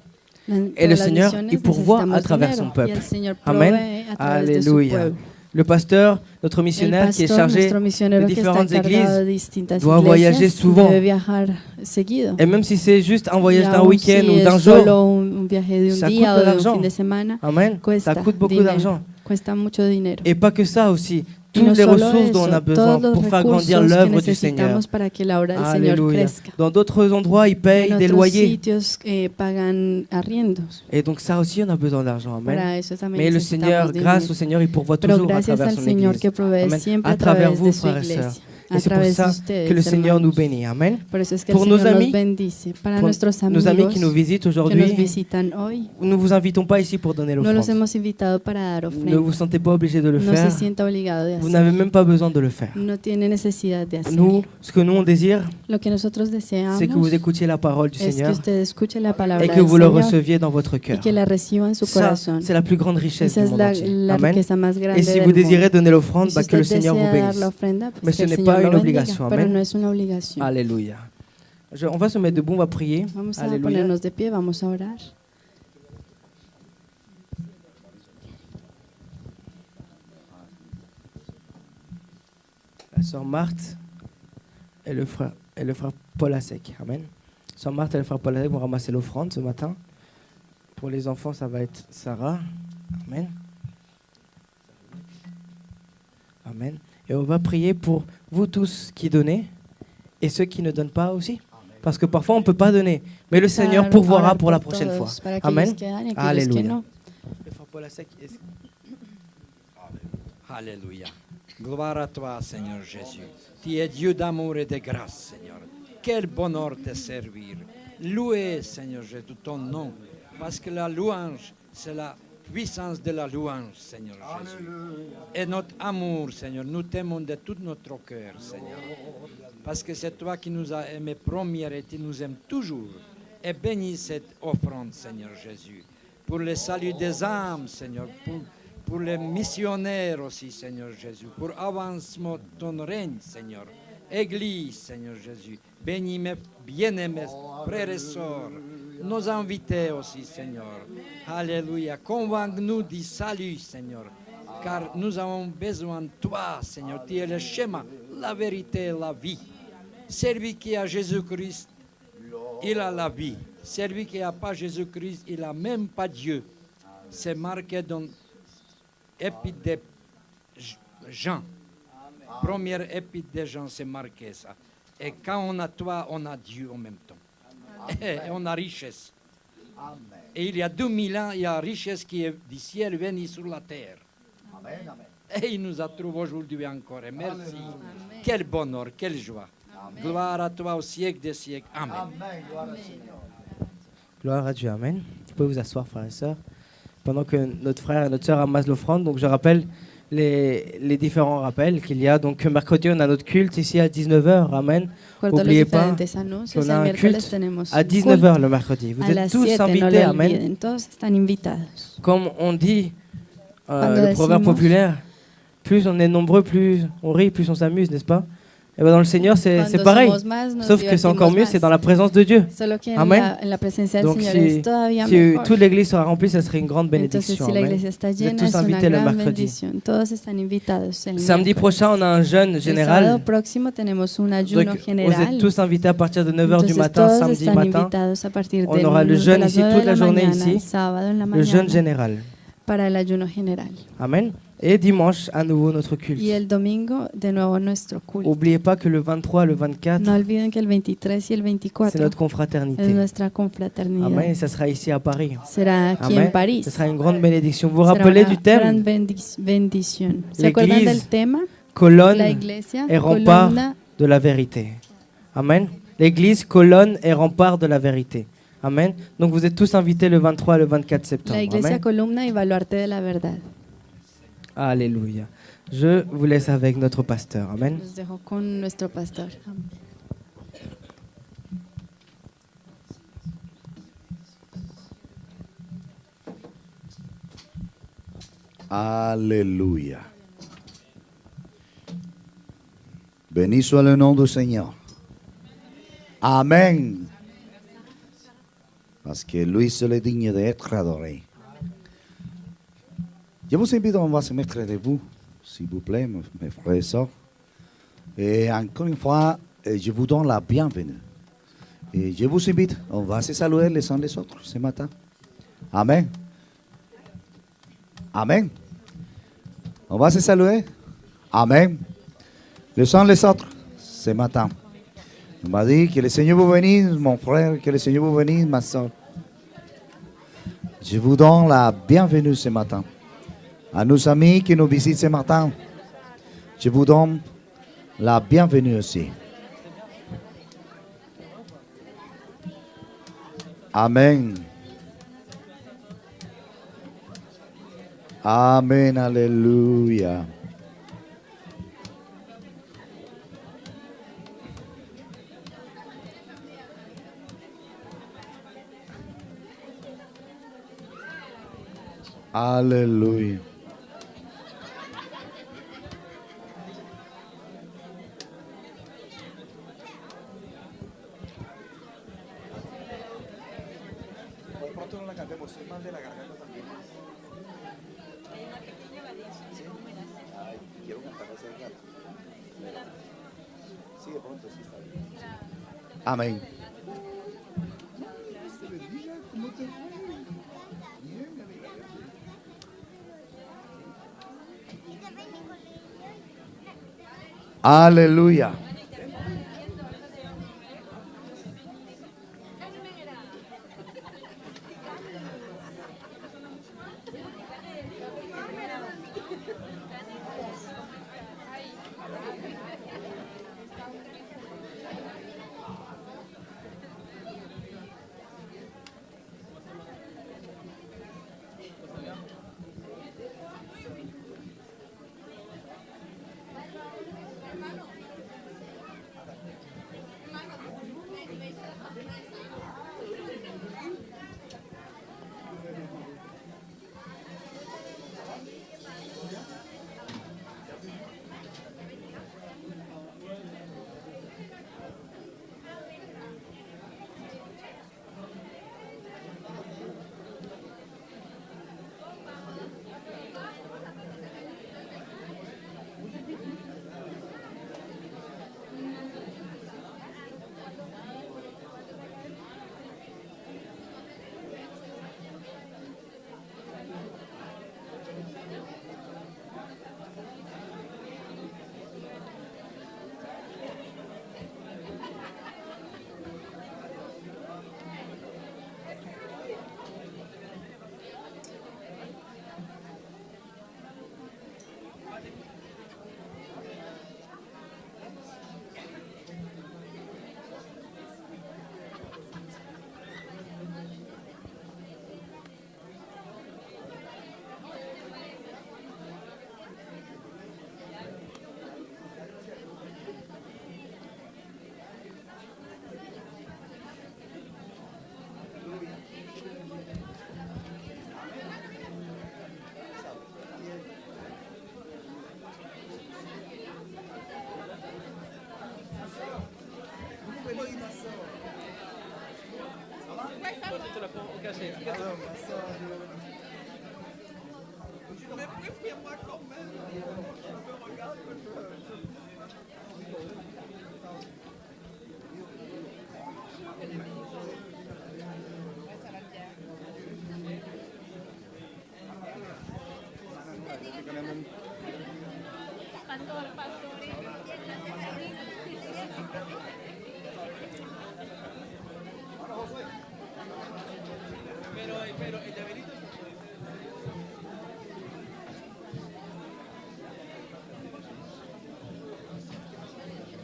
Speaker 2: Et le Seigneur, il pourvoit à travers son peuple. Amen. Alléluia. Le pasteur, notre missionnaire qui est chargé de différentes églises, doit voyager souvent. Et même si c'est juste un voyage d'un week-end ou d'un jour, ça coûte de l'argent. Amen. Ça coûte beaucoup d'argent. Et pas que ça aussi. Toutes les ressources dont on a besoin pour faire grandir l'œuvre du Seigneur. Alléluia. Dans d'autres endroits, ils payent des loyers. Et donc ça aussi, on a besoin d'argent. Amen. Mais le Seigneur, grâce au Seigneur, il pourvoit toujours à travers son Église. Amen. À travers vous, frères et sœurs. Et c'est pour ça que le Seigneur nous bénit. Amen. Pour nos amis, nos amis qui nous visitent aujourd'hui, nous ne vous invitons pas ici pour donner l'offrande. Ne vous sentez pas obligé de le faire. Vous n'avez même pas besoin de le faire. Nous, ce que nous on désire, c'est que vous écoutiez la parole du Seigneur et que vous le receviez dans votre cœur. Ça, c'est la plus grande richesse du monde entier. Amen. Et si vous désirez donner l'offrande, que le Seigneur vous bénisse. Mais ce n'est pas une obligation. Amen. Alléluia. On va se mettre debout, on va prier. Alléluia. La sœur Marthe et le frère Paul Asek. Amen. Sœur Marthe et le frère Paul Asek vont ramasser l'offrande ce matin. Pour les enfants, ça va être Sarah. Amen. Amen. Et on va prier pour vous tous qui donnez et ceux qui ne donnent pas aussi. Parce que parfois on ne peut pas donner. Mais le Seigneur pourvoira pour la prochaine fois. Amen. Alléluia.
Speaker 5: Alléluia. Gloire à toi, Seigneur Jésus. Tu es Dieu d'amour et de grâce, Seigneur. Quel bonheur te servir. Louez, Seigneur Jésus, ton nom. Parce que la louange, c'est la puissance de la louange, Seigneur Jésus. Et notre amour, Seigneur, nous t'aimons de tout notre cœur, Seigneur. Parce que c'est toi qui nous as aimés première et tu nous aimes toujours. Et bénis cette offrande, Seigneur Jésus. Pour le salut des âmes, Seigneur. Pour les missionnaires aussi, Seigneur Jésus. Pour avancement de ton règne, Seigneur. Église, Seigneur Jésus. Bénis mes bien-aimés, frères et sœurs. Nos invités aussi, Seigneur. Alléluia. Convainc-nous du salut, Seigneur. Car nous avons besoin de toi, Seigneur. Tu es le chemin, la vérité et la vie. Celui qui a Jésus-Christ, il a la vie. Celui qui n'a pas Jésus-Christ, il n'a même pas Dieu. C'est marqué dans l'épître de Jean. Première épître de Jean, c'est marqué ça. Et quand on a toi, on a Dieu en même temps. Et on a richesse. Amen. Et il y a 2000 ans, il y a richesse qui est du ciel venue sur la terre. Amen. Et il nous a trouvés aujourd'hui encore. Et merci. Quel bonheur, quelle joie. Gloire à toi au siècle des siècles. Amen.
Speaker 2: Gloire à Dieu, Amen. Vous pouvez vous asseoir, frères et sœurs. Pendant que notre frère et notre sœur amassent l'offrande, donc je rappelle les différents rappels qu'il y a. Donc mercredi, on a notre culte ici à 19h, Amen. N'oubliez pas qu'on a un culte à 19h le mercredi. Vous êtes tous invités, Amen. Comme on dit, le proverbe populaire, plus on est nombreux, plus on rit, plus on s'amuse, n'est-ce pas? Et bien dans le Seigneur, c'est pareil. Sauf que c'est encore mieux, c'est dans la présence de Dieu. Amen. Donc si toute l'église sera remplie, ça serait une grande bénédiction. Amen. Vous êtes tous invités le mercredi. Samedi prochain, on a un jeûne général. Donc, vous êtes tous invités à partir de 9h du matin, samedi matin. On aura le jeûne ici toute la journée ici. Le jeûne général. Amen. Et dimanche, à nouveau, notre culte.
Speaker 4: Y el domingo, de nuevo nuestro culto.
Speaker 2: N'oubliez pas que le 23, le 24,
Speaker 4: No olviden que el 23 y el 24
Speaker 2: c'est notre
Speaker 4: es
Speaker 2: confraternité.
Speaker 4: nuestra confraternidad.
Speaker 2: Amen. Et ça sera ici à Paris.
Speaker 4: Será aquí
Speaker 2: Amen.
Speaker 4: en París.
Speaker 2: Ce sera une grande bénédiction. Vous vous
Speaker 4: Será
Speaker 2: rappelez
Speaker 4: una
Speaker 2: du thème?
Speaker 4: gran bendición. ¿Se acuerdan
Speaker 2: L'église,
Speaker 4: del tema?
Speaker 2: Colonne
Speaker 4: La iglesia,
Speaker 2: et rempart
Speaker 4: columna
Speaker 2: de la vérité. Amen. L'église, colonne et rempart de la vérité. Amen. Donc vous êtes tous invités le 23 et le 24 septembre.
Speaker 4: La iglesia,
Speaker 2: Amen.
Speaker 4: columna y baluarte de la verdad.
Speaker 2: Alléluia. Je vous laisse avec notre pasteur. Amen.
Speaker 4: Los dejo con nuestro pastor. Amén.
Speaker 1: Alléluia. Béni soit le nom du Seigneur. Amen. Parce que lui seul est digne d'être adoré. Je vous invite, on va se mettre debout, s'il vous plaît, mes frères et sœurs. Et encore une fois, je vous donne la bienvenue. Et je vous invite, on va se saluer les uns les autres ce matin. Amen. Amen. On va se saluer. Amen. Les uns les autres ce matin. On m'a dit que le Seigneur vous bénisse, mon frère, que le Seigneur vous bénisse, ma soeur. Je vous donne la bienvenue ce matin. À nos amis qui nous visitent ce matin, je vous donne la bienvenue aussi. Amen. Amen, alléluia. Alléluia. Amén. Aleluya.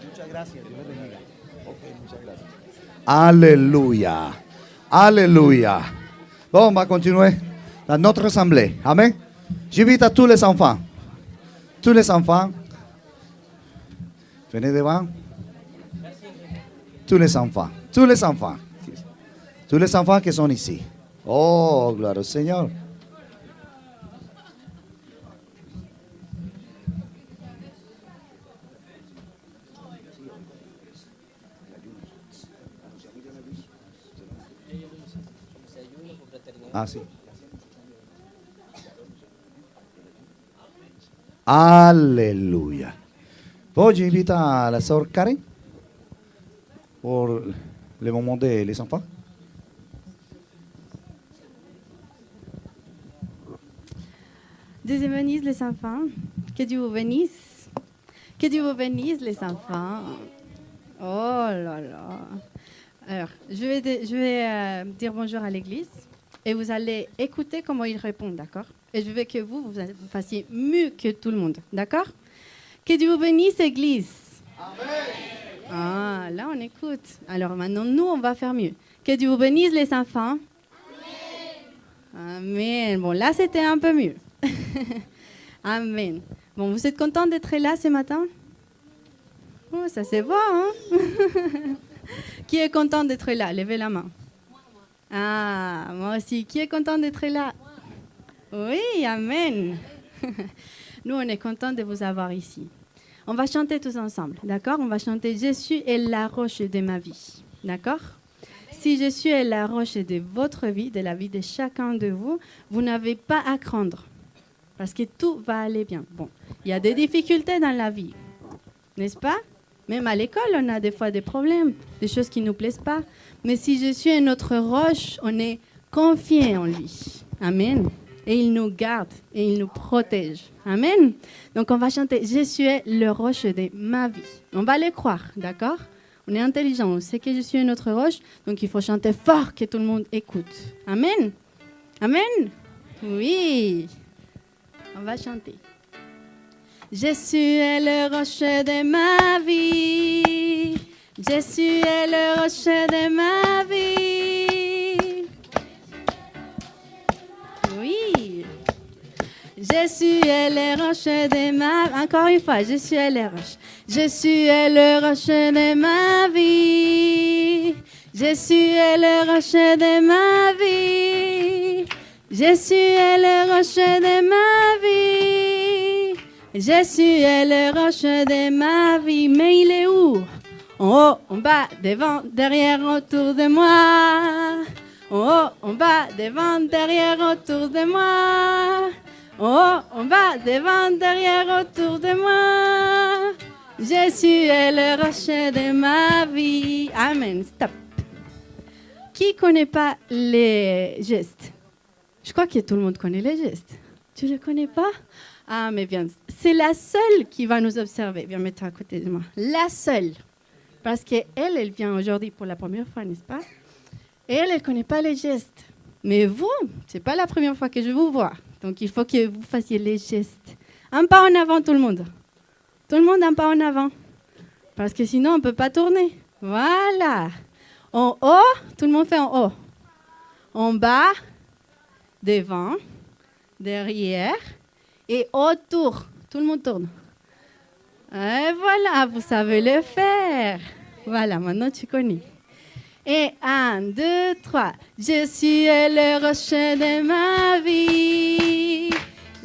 Speaker 1: Muchas gracias, Dios le bendiga. Ok, muchas gracias. Alléluia. Alléluia. Bon, on va continuer dans notre assemblée. Amen. J'invite à tous les enfants. Tous les enfants. Venez devant. Tous les enfants. Tous les enfants. Tous les enfants qui sont ici. Oh, gloire au Seigneur. Ah, sí. Alléluia. Bon, j'invite à la sœur Karen pour le moment des enfants.
Speaker 4: Dieu bénisse les enfants. Que Dieu vous bénisse. Que Dieu vous bénisse les enfants. Oh là là. Alors, je vais dire bonjour à l'église et vous allez écouter comment ils répondent, d'accord? Et je veux que vous fassiez mieux que tout le monde, d'accord? Que Dieu vous bénisse, église. Amen. Ah, là on écoute. Alors maintenant, nous, on va faire mieux. Que Dieu vous bénisse les enfants. Amen. Amen. Bon, là, c'était un peu mieux. Amen. Bon, vous êtes contents d'être là ce matin? Oh, ça c'est bon, hein? Qui est content d'être là? Levez la main. Ah, moi aussi. Qui est content d'être là? Oui, amen. Nous, on est contents de vous avoir ici. On va chanter tous ensemble, d'accord? On va chanter « Jésus est la roche de ma vie », d'accord? Si Jésus est la roche de votre vie, de la vie de chacun de vous, vous n'avez pas à craindre, parce que tout va aller bien. Bon, il y a des difficultés dans la vie, n'est-ce pas? Même à l'école, on a des fois des problèmes, des choses qui ne nous plaisent pas. Mais si Jésus est notre roche, on est confié en lui. Amen. Et il nous garde et il nous protège. Amen. Donc on va chanter « Jésus est le roche de ma vie ». On va le croire, d'accord? On est intelligent, on sait que Jésus est notre roche, donc il faut chanter fort que tout le monde écoute. Amen. Amen. Oui. On va chanter. Jésus est le rocher de ma vie. Jésus est le rocher de ma vie. Oui. Jésus est le rocher de ma vie. Encore une fois, Jésus est le rocher. Jésus est le rocher de ma vie. Jésus est le rocher de ma vie. Jésus est le rocher de ma vie. Jésus est le rocher de ma vie. Mais il est où? En haut, en bas, devant, derrière, autour de moi. En haut, en bas, devant, derrière, autour de moi. En haut, en bas, devant, derrière, autour de moi. Jésus est le rocher de ma vie. Amen. Stop. Qui ne connaît pas les gestes? Je crois que tout le monde connaît les gestes. Tu ne les connais pas? Ah, mais viens. C'est la seule qui va nous observer. Viens, mets-toi à côté de moi. La seule. Parce qu'elle, elle vient aujourd'hui pour la première fois, n'est-ce pas? Et elle ne connaît pas les gestes. Mais vous, ce n'est pas la première fois que je vous vois. Donc, il faut que vous fassiez les gestes. Un pas en avant, tout le monde. Tout le monde, un pas en avant. Parce que sinon, on ne peut pas tourner. Voilà. En haut, tout le monde fait en haut. En bas, devant, derrière et autour. Tout le monde tourne. Et voilà, vous savez le faire. Voilà, maintenant tu connais. Et 1, 2, 3. Jésus est le rocher de ma vie.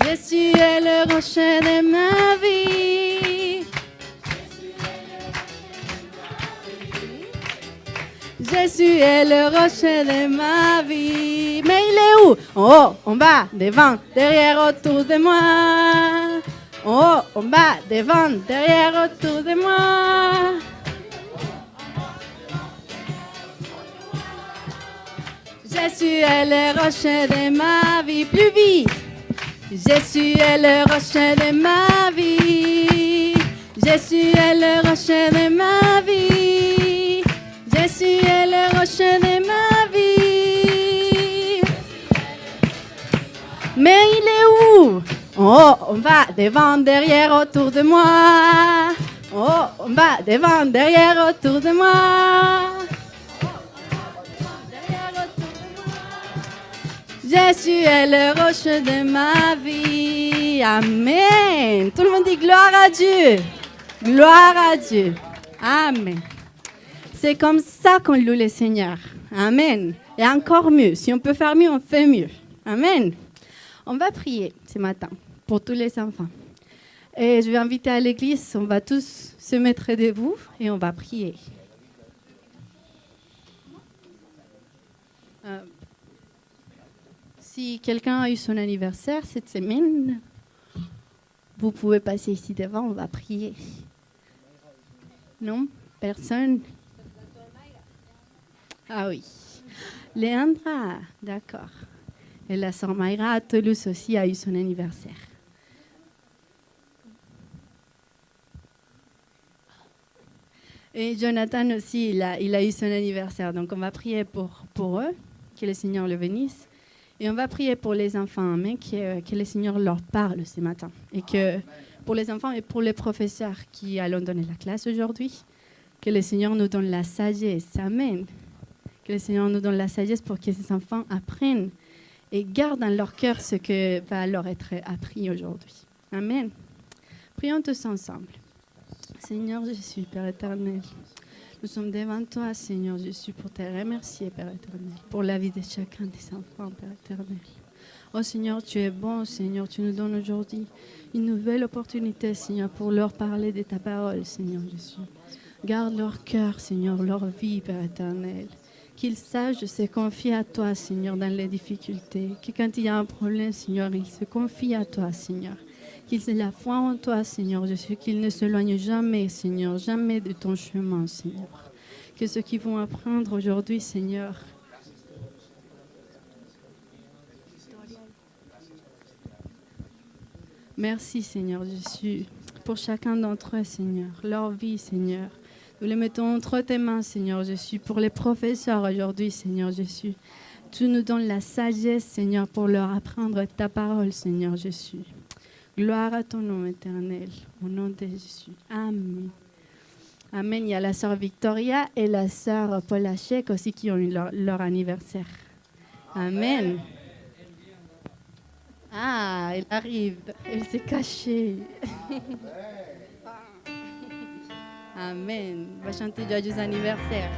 Speaker 4: Jésus est le rocher de ma vie. Jésus est le rocher de ma vie. Mais il est où? En haut, en bas, devant, derrière, autour de moi. En haut, en bas, devant, derrière, autour de moi. Jésus est le rocher de ma vie. Plus vite. Jésus est le rocher de ma vie. Jésus est le rocher de ma vie. Jésus est le rocher de ma vie. Mais il est où? En haut, en bas, devant, derrière, autour de moi. En haut, en bas, devant, derrière, autour de moi. Jésus est le rocher de ma vie. Amen. Tout le monde dit gloire à Dieu. Gloire à Dieu. Amen. C'est comme ça qu'on loue le Seigneur. Amen. Et encore mieux. Si on peut faire mieux, on fait mieux. Amen. On va prier ce matin pour tous les enfants. Et je vais inviter à l'église. On va tous se mettre debout et on va prier. Si quelqu'un a eu son anniversaire cette semaine, vous pouvez passer ici devant, on va prier. Non? Personne? Ah oui. Léandra, d'accord. Et la sœur Mayra à Toulouse aussi a eu son anniversaire. Et Jonathan aussi, il a eu son anniversaire. Donc on va prier pour eux, que le Seigneur le bénisse. Et on va prier pour les enfants, mais que le Seigneur leur parle ce matin. Et que pour les enfants et pour les professeurs qui allons donner la classe aujourd'hui, que le Seigneur nous donne la sagesse. Amen. Que le Seigneur nous donne la sagesse pour que ces enfants apprennent et gardent dans leur cœur ce que va leur être appris aujourd'hui. Amen. Prions tous ensemble. Seigneur Jésus, Père éternel, nous sommes devant toi, Seigneur Jésus, pour te remercier, Père éternel, pour la vie de chacun des enfants, Père éternel. Oh Seigneur, tu es bon, Seigneur, tu nous donnes aujourd'hui une nouvelle opportunité, Seigneur, pour leur parler de ta parole, Seigneur Jésus. Garde leur cœur, Seigneur, leur vie, Père éternel. Qu'ils sachent se confier à toi, Seigneur, dans les difficultés. Que quand il y a un problème, Seigneur, ils se confient à toi, Seigneur. Qu'ils aient la foi en toi, Seigneur Jésus, qu'ils ne s'éloignent jamais, Seigneur, jamais de ton chemin, Seigneur. Que ceux qui vont apprendre aujourd'hui, Seigneur, merci, Seigneur Jésus, pour chacun d'entre eux, Seigneur, leur vie, Seigneur. Nous les mettons entre tes mains, Seigneur Jésus, pour les professeurs aujourd'hui, Seigneur Jésus. Tu nous donnes la sagesse, Seigneur, pour leur apprendre ta parole, Seigneur Jésus. Gloire à ton nom éternel, au nom de Jésus. Amen. Amen. Il y a la sœur Victoria et la sœur Paul Hachek aussi qui ont eu leur anniversaire. Amen. Ah, elle arrive. Elle s'est cachée. Amen. On va chanter joyeux anniversaire.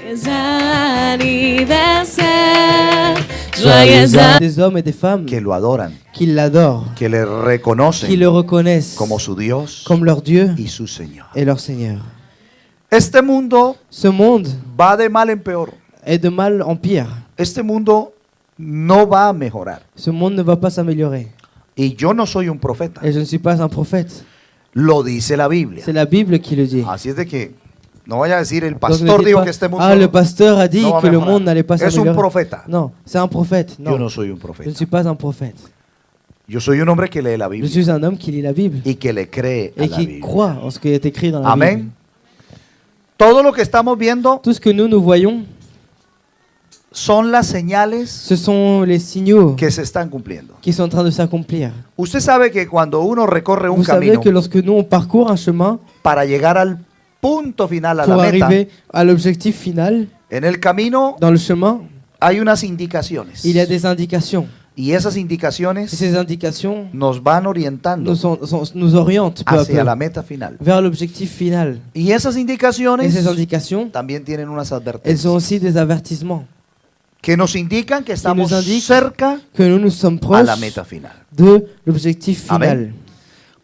Speaker 3: Joyeux anniversaire, joyeux anniversaire.
Speaker 2: Des hommes et des femmes
Speaker 1: que lo adoran,
Speaker 2: qui l'adorent,
Speaker 1: que le
Speaker 2: qui
Speaker 1: reconocen
Speaker 2: le reconnaissent
Speaker 1: como su Dios
Speaker 2: comme leur Dieu
Speaker 1: y su Señor.
Speaker 2: et leur Seigneur.
Speaker 1: Este mundo
Speaker 2: Ce monde
Speaker 1: va de mal en peor.
Speaker 2: est de mal en pire.
Speaker 1: Este mundo no va a mejorar.
Speaker 2: Ce monde ne va pas s'améliorer.
Speaker 1: Y yo no soy un profeta.
Speaker 2: Et je ne suis pas un prophète.
Speaker 1: Lo dice la Biblia.
Speaker 2: C'est la Bible qui le dit.
Speaker 1: Así es de que no vaya a decir el
Speaker 2: Donc ne
Speaker 1: pastor
Speaker 2: dites
Speaker 1: dijo
Speaker 2: pas,
Speaker 1: que este mundo
Speaker 2: ah, le pasteur a dit
Speaker 1: no va a
Speaker 2: que le
Speaker 1: mejorar.
Speaker 2: monde n'allait pas
Speaker 1: Es un
Speaker 2: s'améliorer.
Speaker 1: profeta.
Speaker 2: Non, c'est un prophète.
Speaker 1: Yo no
Speaker 2: Non,
Speaker 1: soy un
Speaker 2: je ne
Speaker 1: profeta.
Speaker 2: suis pas un prophète.
Speaker 1: Yo soy un hombre que lee la
Speaker 2: Je
Speaker 1: Biblia
Speaker 2: suis un homme qui lit la Bible
Speaker 1: y que le cree a
Speaker 2: et
Speaker 1: la
Speaker 2: qui
Speaker 1: Biblia.
Speaker 2: croit en ce qui est écrit dans la Bible.
Speaker 1: Amén. Todo lo que estamos viendo
Speaker 2: Tout ce que nous voyons,
Speaker 1: son las señales
Speaker 2: ce sont les signaux
Speaker 1: que se están cumpliendo.
Speaker 2: qui sont en train de s'accomplir.
Speaker 1: Usted sabe que cuando uno recorre un
Speaker 2: Vous savez
Speaker 1: camino
Speaker 2: que lorsque nous on parcourt un chemin
Speaker 1: para llegar al punto final, a la
Speaker 2: pour
Speaker 1: meta,
Speaker 2: arriver à l'objectif final,
Speaker 1: en el camino
Speaker 2: dans le chemin,
Speaker 1: hay unas indicaciones.
Speaker 2: il y a des indications.
Speaker 1: Y esas
Speaker 2: Et
Speaker 1: indicaciones
Speaker 2: ces indications
Speaker 1: nos van orientando
Speaker 2: nous orientent peu à
Speaker 1: hacia la
Speaker 2: peu
Speaker 1: meta final.
Speaker 2: vers l'objectif final.
Speaker 1: Y esas
Speaker 2: Et
Speaker 1: indicaciones
Speaker 2: ces indications,
Speaker 1: también tienen unas
Speaker 2: elles
Speaker 1: advertencias
Speaker 2: sont aussi des avertissements
Speaker 1: que nos indican que estamos
Speaker 2: nous indiquent
Speaker 1: cerca
Speaker 2: que nous sommes
Speaker 1: a
Speaker 2: proches
Speaker 1: la meta final.
Speaker 2: de l'objectif final.
Speaker 1: Amén.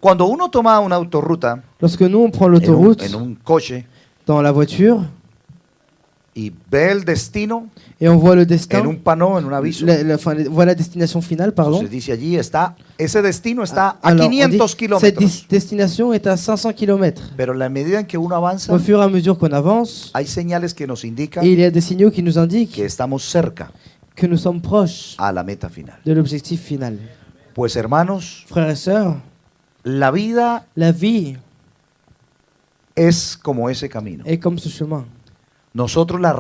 Speaker 1: Cuando uno toma una autorruta
Speaker 2: Lorsque nous on prend
Speaker 1: en
Speaker 2: l'autoroute
Speaker 1: un coche,
Speaker 2: dans la voiture,
Speaker 1: y ve el destino
Speaker 2: et on voit le
Speaker 1: en
Speaker 2: destin,
Speaker 1: un panneau, en un aviso.
Speaker 2: on voit la destination finale, pardon.
Speaker 1: Entonces dice allí está, ese destino está a
Speaker 2: Alors, on dit,
Speaker 1: 500
Speaker 2: cette
Speaker 1: kilómetros.
Speaker 2: destination est à 500 km.
Speaker 1: Pero en la medida en que uno avanza,
Speaker 2: Au fur et à mesure qu'on avance,
Speaker 1: hay señales que nos indican
Speaker 2: et il y a des signaux qui nous indiquent
Speaker 1: que estamos cerca
Speaker 2: que nous sommes proches
Speaker 1: a la meta final.
Speaker 2: de l'objectif final.
Speaker 1: Pues hermanos,
Speaker 2: Frères et sœurs,
Speaker 1: la vida
Speaker 2: la vie
Speaker 1: es como ese camino.
Speaker 2: est comme ce chemin.
Speaker 1: Nosotros la